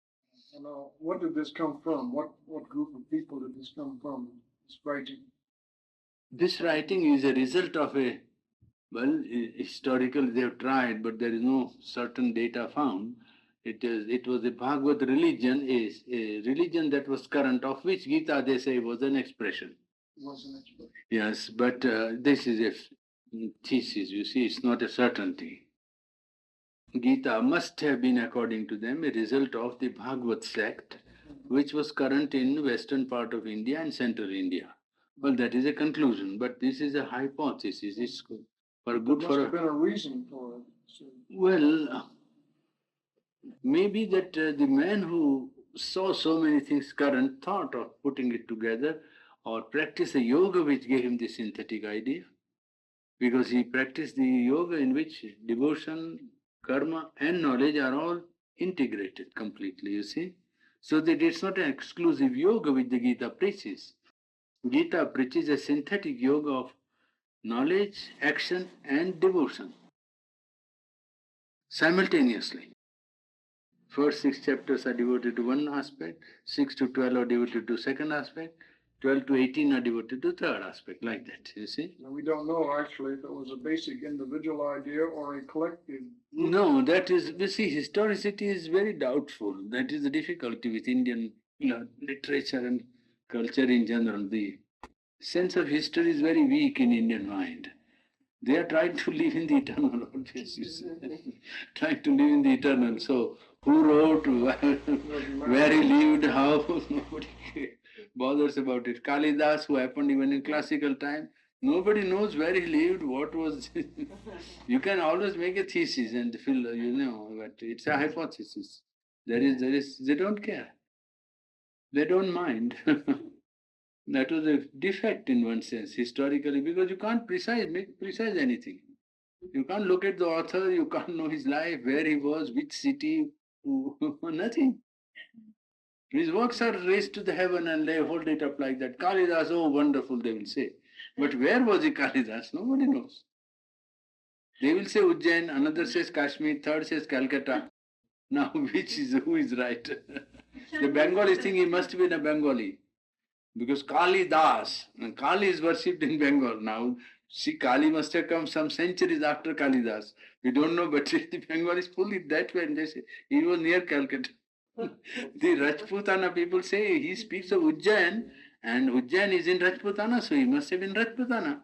Now, what did this come from? What group of people did this come from, this writing? This writing is a result of historical they have tried, but there is no certain data found. It was a Bhagavad religion, a religion that was current, of which Gita, they say, was an expression. Was an expression. Yes, but this is a thesis, you see, it's not a certainty. Gita must have been, according to them, a result of the Bhagavad sect, which was current in western part of India and central India. Well, that is a conclusion, but this is a hypothesis. It's for good There for must have been a reason for it. So, well, maybe that the man who saw so many things current thought of putting it together or practiced a yoga which gave him the synthetic idea, because he practiced the yoga in which devotion, karma and knowledge are all integrated completely, you see. So that it's not an exclusive yoga which the Gita preaches. Gita preaches a synthetic yoga of knowledge, action and devotion simultaneously. First 6 chapters are devoted to one aspect, 6 to 12 are devoted to second aspect, 12 to 18 are devoted to third aspect, like that, you see. And we don't know actually if it was a basic individual idea or a collective. No, that is, you see, historicity is very doubtful. That is the difficulty with Indian literature and culture in general. The sense of history is very weak in Indian mind. They are trying to live in the eternal, always. Trying to live in the eternal. So, who wrote, where he lived, how, nobody bothers about it. Kalidas, who happened even in classical time, nobody knows where he lived, what was. You can always make a thesis and fill, but it's a hypothesis. They don't care. They don't mind. That was a defect in one sense, historically, because you can't make precise anything. You can't look at the author, you can't know his life, where he was, which city, nothing. His works are raised to the heaven and they hold it up like that. Kalidas, oh wonderful, they will say. But where was he Kalidas? Nobody knows. They will say Ujjain, another says Kashmir, third says Calcutta. Now who is right? The Bengalis think he must be a Bengali. Because Kali Das, and Kali is worshipped in Bengal. Now, see, Kali must have come some centuries after Kalidas. We don't know, but the Bengalis pull it that way and they say he was near Calcutta. The Rajputana people say he speaks of Ujjain, and Ujjain is in Rajputana, so he must have been Rajputana.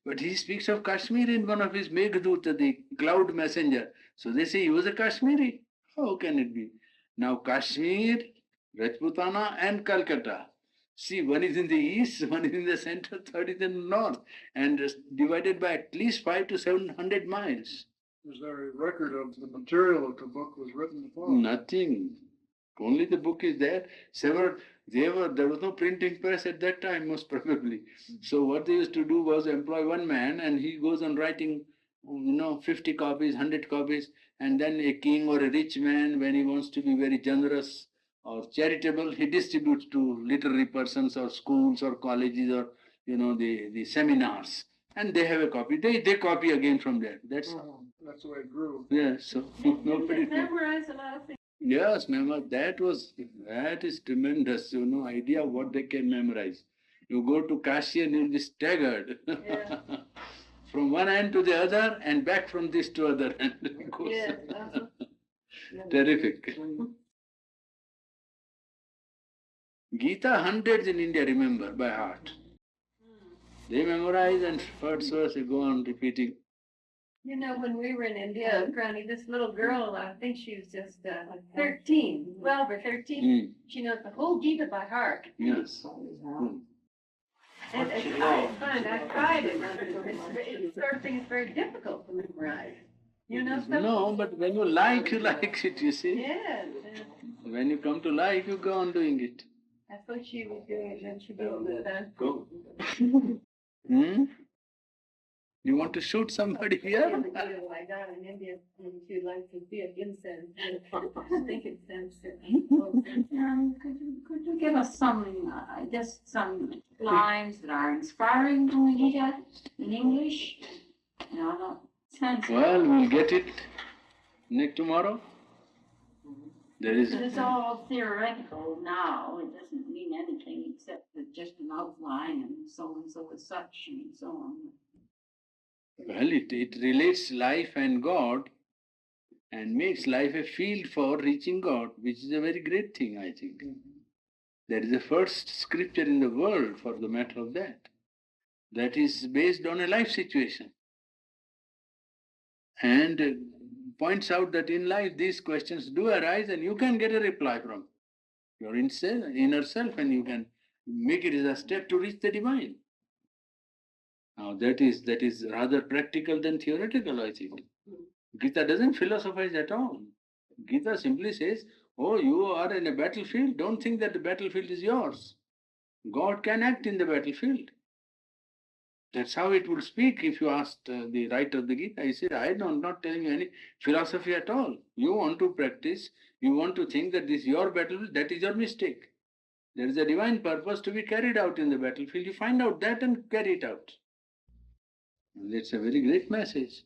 But he speaks of Kashmir in one of his Meghdut, the cloud messenger. So they say he was a Kashmiri. How can it be? Now Kashmir, Rajputana and Calcutta. See, one is in the east, one is in the center, third is in the north, and divided by at least 500 to 700 miles. Is there a record of the material that the book was written upon? Nothing. Only the book is there. There was no printing press at that time, most probably. So what they used to do was employ one man, and he goes on writing, 50 copies, 100 copies, and then a king or a rich man, when he wants to be very generous or charitable, he distributes to literary persons or schools or colleges or the seminars, and they have a copy. They copy again from there. That's the way it grew. Yes. So nobody memorize a lot of things. Yes, that is tremendous. Idea of what they can memorize. You go to Kashi and you'll be staggered. Yeah. From one end to the other and back from this to other end. Yes. Terrific. Gita hundreds in India remember by heart. They memorize and first verse they go on repeating. When we were in India, Purani, this little girl, I think she was just 13, 12 or 13, she knows the whole Gita by heart. Yes. And I tried it. It's sort of thing is very difficult to memorize. No, but when you like it, you see. Yes. When you come to like, you go on doing it. That's what she was doing, and she did that. Go. You want to shoot somebody here? I got in India, and she likes to see an incense. I think it sends Could you give us some lines that are inspiring from the Gita in English? Well, we'll get it tomorrow. It's all theoretical now. It doesn't mean anything except just an outline and so is such and so on. Well, it relates life and God and makes life a field for reaching God, which is a very great thing, I think. There is the first scripture in the world, for the matter of that. That is based on a life situation. And points out that in life these questions do arise and you can get a reply from your inner self, and you can make it as a step to reach the divine. Now that is rather practical than theoretical, I think. Gita doesn't philosophize at all. Gita simply says, oh, you are in a battlefield, don't think that the battlefield is yours. God can act in the battlefield. That's how it would speak if you asked the writer of the Gita. He said, I'm not telling you any philosophy at all. You want to practice, you want to think that this is your battlefield, that is your mistake. There is a divine purpose to be carried out in the battlefield. You find out that and carry it out. And it's a very great message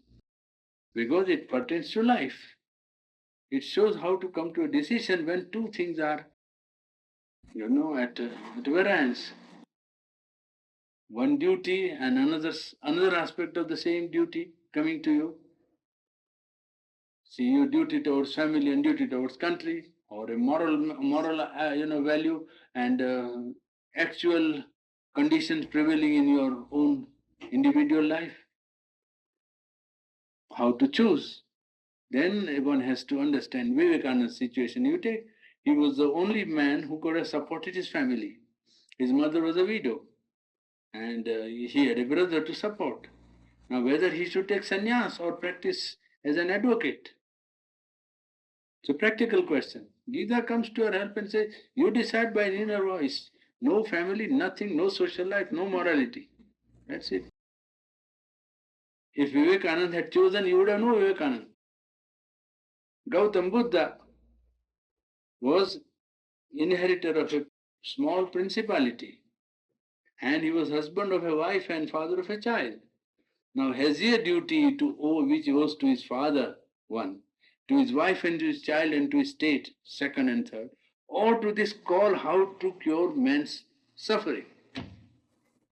because it pertains to life. It shows how to come to a decision when two things are, at variance. one duty and another aspect of the same duty coming to you. See your duty towards family and duty towards country, or a moral value and actual conditions prevailing in your own individual life. How to choose? Then one has to understand Vivekananda's situation. You take, he was the only man who could have supported his family. His mother was a widow, and he had a brother to support. Now, whether he should take sannyas or practice as an advocate, it's a practical question. Gita comes to your help and says, you decide by an inner voice. No family, nothing, no social life, no morality. That's it. If Vivekananda had chosen, you would have known Vivekananda. Gautam Buddha was inheritor of a small principality, and he was husband of a wife and father of a child. Now, has he a duty to owe which he owes to his father, one, to his wife and to his child and to his state, second and third, or to this call how to cure man's suffering?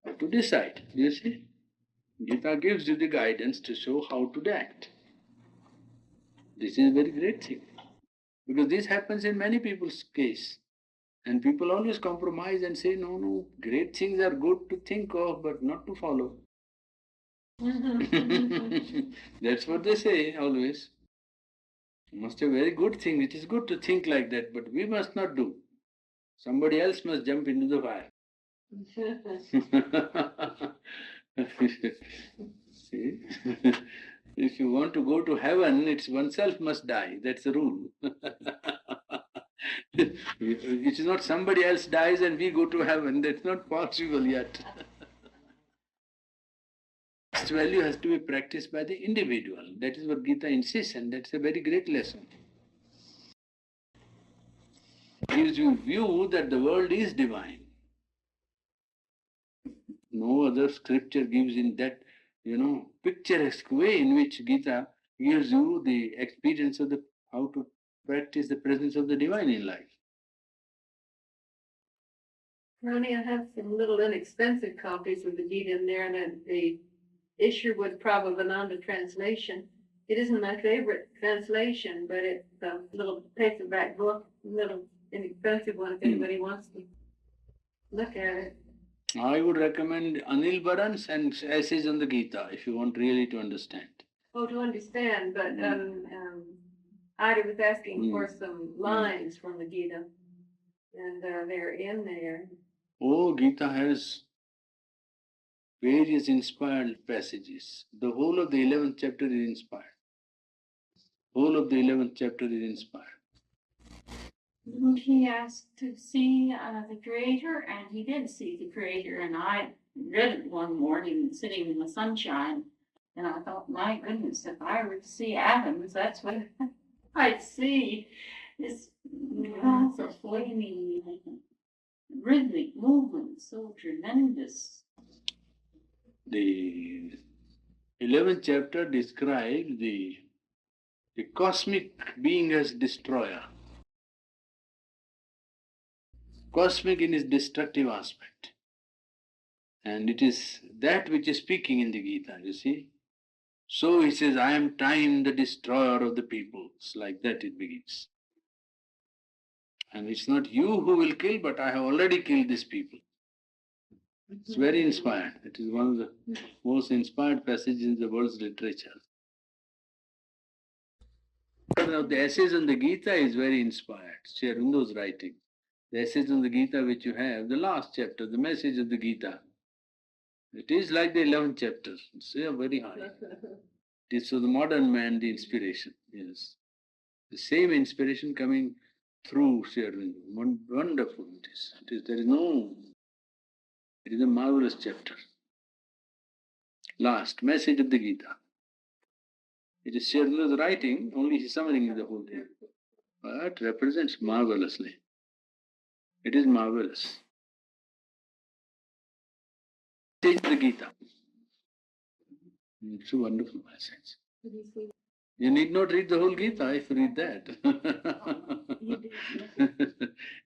How to decide, you see? Gita gives you the guidance to show how to act. This is a very great thing, because this happens in many people's case. And people always compromise and say, no, great things are good to think of, but not to follow. That's what they say always. Must have very good thing. It is good to think like that, but we must not do. Somebody else must jump into the fire. See? If you want to go to heaven, it's oneself must die. That's the rule. It is not somebody else dies and we go to heaven. That's not possible yet. This value has to be practiced by the individual. That is what Gita insists, and that's a very great lesson. It gives you view that the world is divine. No other scripture gives in that, picturesque way in which Gita gives you the experience of how to practice the presence of the divine in life. Ronnie, I have some little inexpensive copies of the Gita in there, and the Isherwood Prabhavananda translation. It isn't my favorite translation, but it's a little paperback book, a little inexpensive one if anybody wants to look at it. I would recommend Anil Baran's and Essays on the Gita if you want really to understand. Oh, to understand, but Ida was asking for some lines from the Gita, and they're in there. Oh, Gita has various inspired passages. The whole of the 11th chapter is inspired. Whole of the 11th chapter is inspired. Didn't he ask to see the Creator? And he did see the Creator. And I read it one morning sitting in the sunshine. And I thought, my goodness, if I were to see atoms, that's what I'd see. This mass of flaming, rhythmic movement, so tremendous. The 11th chapter describes the cosmic being as destroyer. Cosmic in its destructive aspect. And it is that which is speaking in the Gita, you see. So he says, I am time, the destroyer of the peoples. Like that it begins. And it's not you who will kill, but I have already killed these people. It's very inspired. It is one of the most inspired passages in the world's literature. Now, the Essays on the Gita is very inspired. Sri Aurobindo's writing. The Essays on the Gita which you have, the last chapter, the message of the Gita. It is like the 11th chapter. It's very high. It is for the modern man the inspiration. Yes. The same inspiration coming through Sri Aurobindo. Wonderful it is. It is a marvelous chapter. Last, message of the Gita. It is Sri Aurobindo's writing, only he is summarizing the whole thing. But represents marvelously. It is marvelous. Message of the Gita. It's a wonderful message. You need not read the whole Gita if you read that.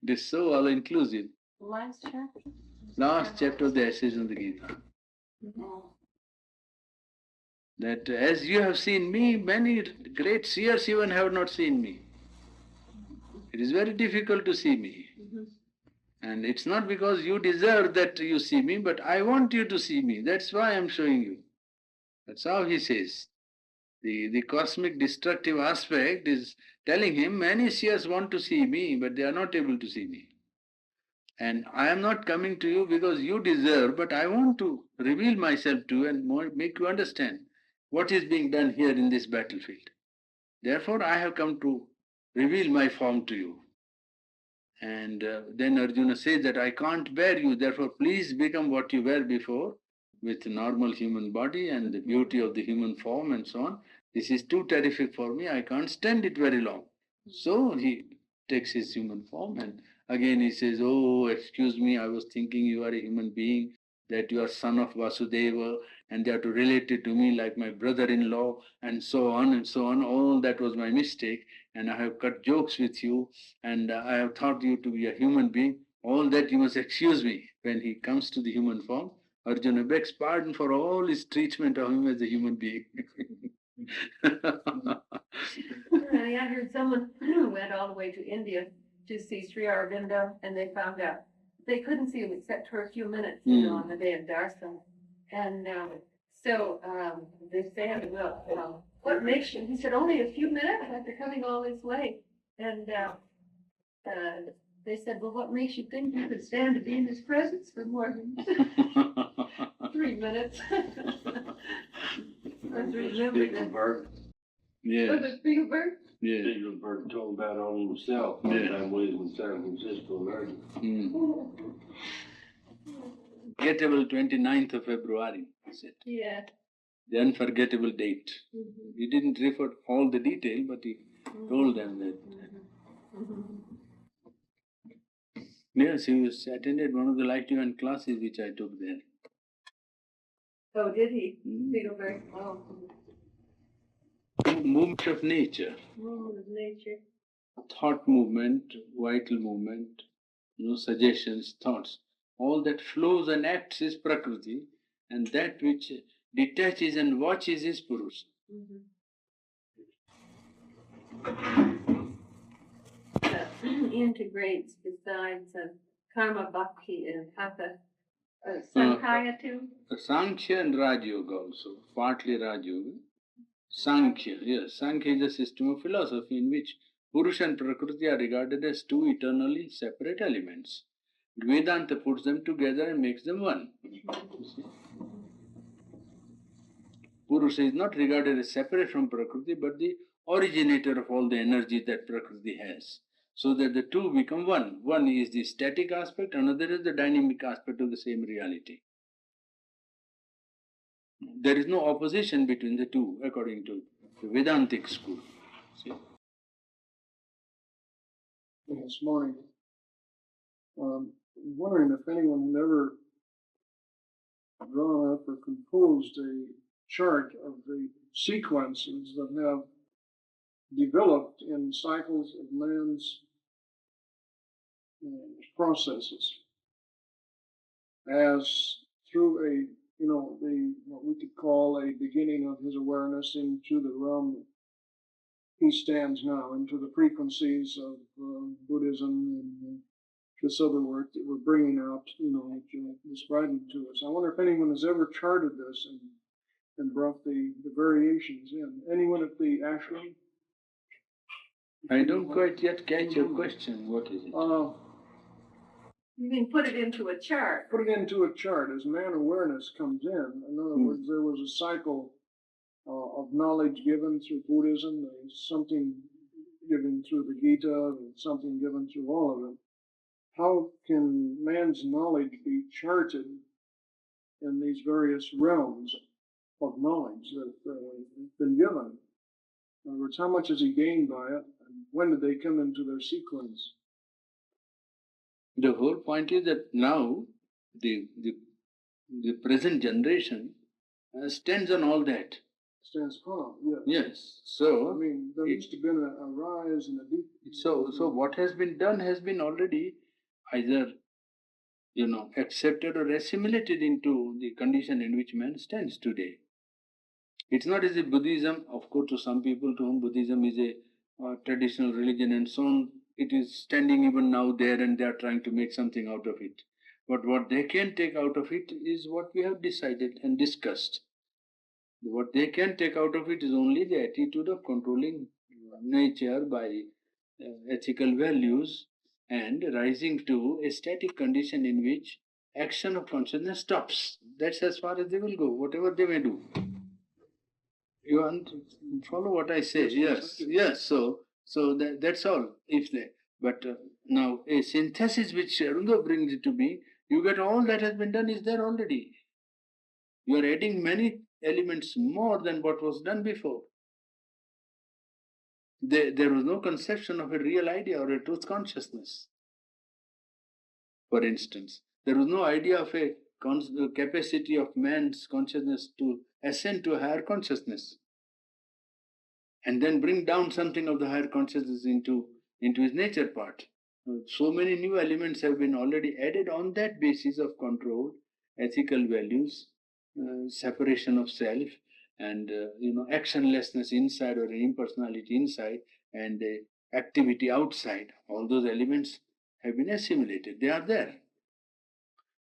It is so all-inclusive. The last chapter? Last chapter of the essays on the Gita. Oh, That as you have seen me, many great seers even have not seen me. It is very difficult to see me. And it's not because you deserve that you see me, but I want you to see me. That's why I'm showing you. That's how he says. The cosmic destructive aspect is telling him many seers want to see me, but they are not able to see me. And I am not coming to you because you deserve, but I want to reveal myself to you and make you understand what is being done here in this battlefield. Therefore, I have come to reveal my form to you. And then Arjuna says that I can't bear you, therefore please become what you were before, with normal human body and the beauty of the human form and so on. This is too terrific for me, I can't stand it very long. So he takes his human form and again he says, oh, excuse me, I was thinking you are a human being, that you are son of Vasudeva, and they are to relate it to me like my brother-in-law, and so on and so on. All that was my mistake, and I have cut jokes with you, and I have thought you to be a human being. All that you must excuse me. When he comes to the human form, Arjuna begs pardon for all his treatment of him as a human being. I heard someone went all the way to India to see Sri Aurobindo, and they found out they couldn't see him except for a few minutes, on the day of darshan. And so they said, well, what makes you? He said, only a few minutes after coming all this way. And they said, well, what makes you think you could stand to be in his presence for more than 3 minutes? I remember that. Spiegelberg. Yes. Was it Spielberg? Yes. Spiegelberg told about on himself. Yeah. One time when he was in San Francisco, America. Unforgettable 29th of February, he said. Yeah. The unforgettable date. He didn't refer all the detail, but he told them that. Yes, he was attended one of the lifetime classes which I took there. Oh, did he? Spielberg. Oh. Movement of nature, Movement of nature. thought movement, vital movement, suggestions, thoughts. All that flows and acts is Prakriti, and that which detaches and watches is Purusha. Integrates besides karma bhakti and hatha sankhya too. Sankhya and Raj Yoga also, partly Raj Yoga. Sankhya, yes, Sankhya is a system of philosophy in which Purusha and Prakriti are regarded as two eternally separate elements. Vedanta puts them together and makes them one. Purusha is not regarded as separate from Prakriti, but the originator of all the energy that Prakriti has. So that the two become one. One is the static aspect, another is the dynamic aspect of the same reality. There is no opposition between the two, according to the Vedantic school. See? This morning, wondering if anyone had ever drawn up or composed a chart of the sequences that have developed in cycles of man's processes as through a what we could call a beginning of his awareness into the realm that he stands now, into the frequencies of Buddhism and this other work that we're bringing out, that you're describing to us. I wonder if anyone has ever charted this and brought the variations in. Anyone at the ashram? I don't quite yet catch your question. What is it? You mean put it into a chart? Put it into a chart as man awareness comes in. In other words, there was a cycle of knowledge given through Buddhism, there's something given through the Gita, and something given through all of them. How can man's knowledge be charted in these various realms of knowledge that have been given? In other words, how much has he gained by it, and when did they come into their sequence? The whole point is that now the present generation stands on all that. Stands firm, yes. Yes. So I mean, there used to have been a rise and a decrease. So what has been done has been already either accepted or assimilated into the condition in which man stands today. It's not as if Buddhism, of course, to some people to whom Buddhism is a traditional religion and so on, it is standing even now there and they are trying to make something out of it. But what they can take out of it is what we have decided and discussed. What they can take out of it is only the attitude of controlling nature by ethical values and rising to a static condition in which action of consciousness stops. That's as far as they will go, whatever they may do. You want to follow what I say? Yes. So that's all. But now a synthesis which Aurobindo brings it to be, you get all that has been done is there already. You are adding many elements more than what was done before. There was no conception of a real idea or a truth consciousness. For instance, there was no idea of a capacity of man's consciousness to ascend to a higher consciousness and then bring down something of the higher consciousness into his nature part. So many new elements have been already added on that basis of control, ethical values, separation of self, and actionlessness inside or impersonality inside, and activity outside. All those elements have been assimilated. They are there.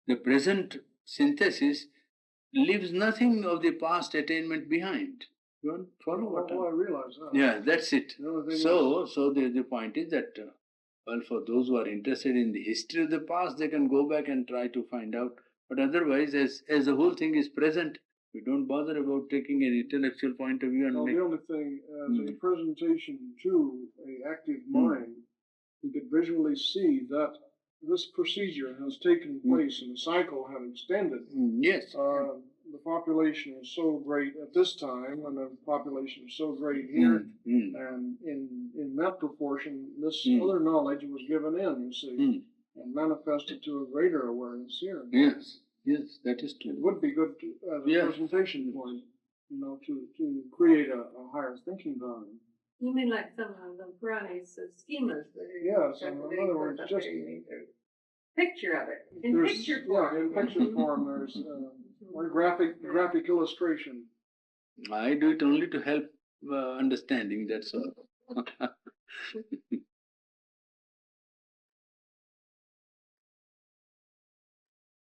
The present synthesis leaves nothing of the past attainment behind. You want to follow what? I realize that. Yeah, that's it. The So the point is that, well, for those who are interested in the history of the past, they can go back and try to find out. But otherwise, as the whole thing is present, we don't bother about taking an intellectual point of view and the only thing, as a presentation to an active mind, you could visually see that this procedure has taken place and the cycle has extended. Yes. The population is so great at this time, and the population is so great here, and in that proportion, this other knowledge was given in, you see, and manifested to a greater awareness here. Yes, that is true. It would be good to, as a presentation point, to create a higher thinking value. You mean like some of the Purani's schemas? Yes, in other words, just picture of it in picture form. Yeah, in picture form. There's one graphic illustration. I do it only to help understanding. That's all.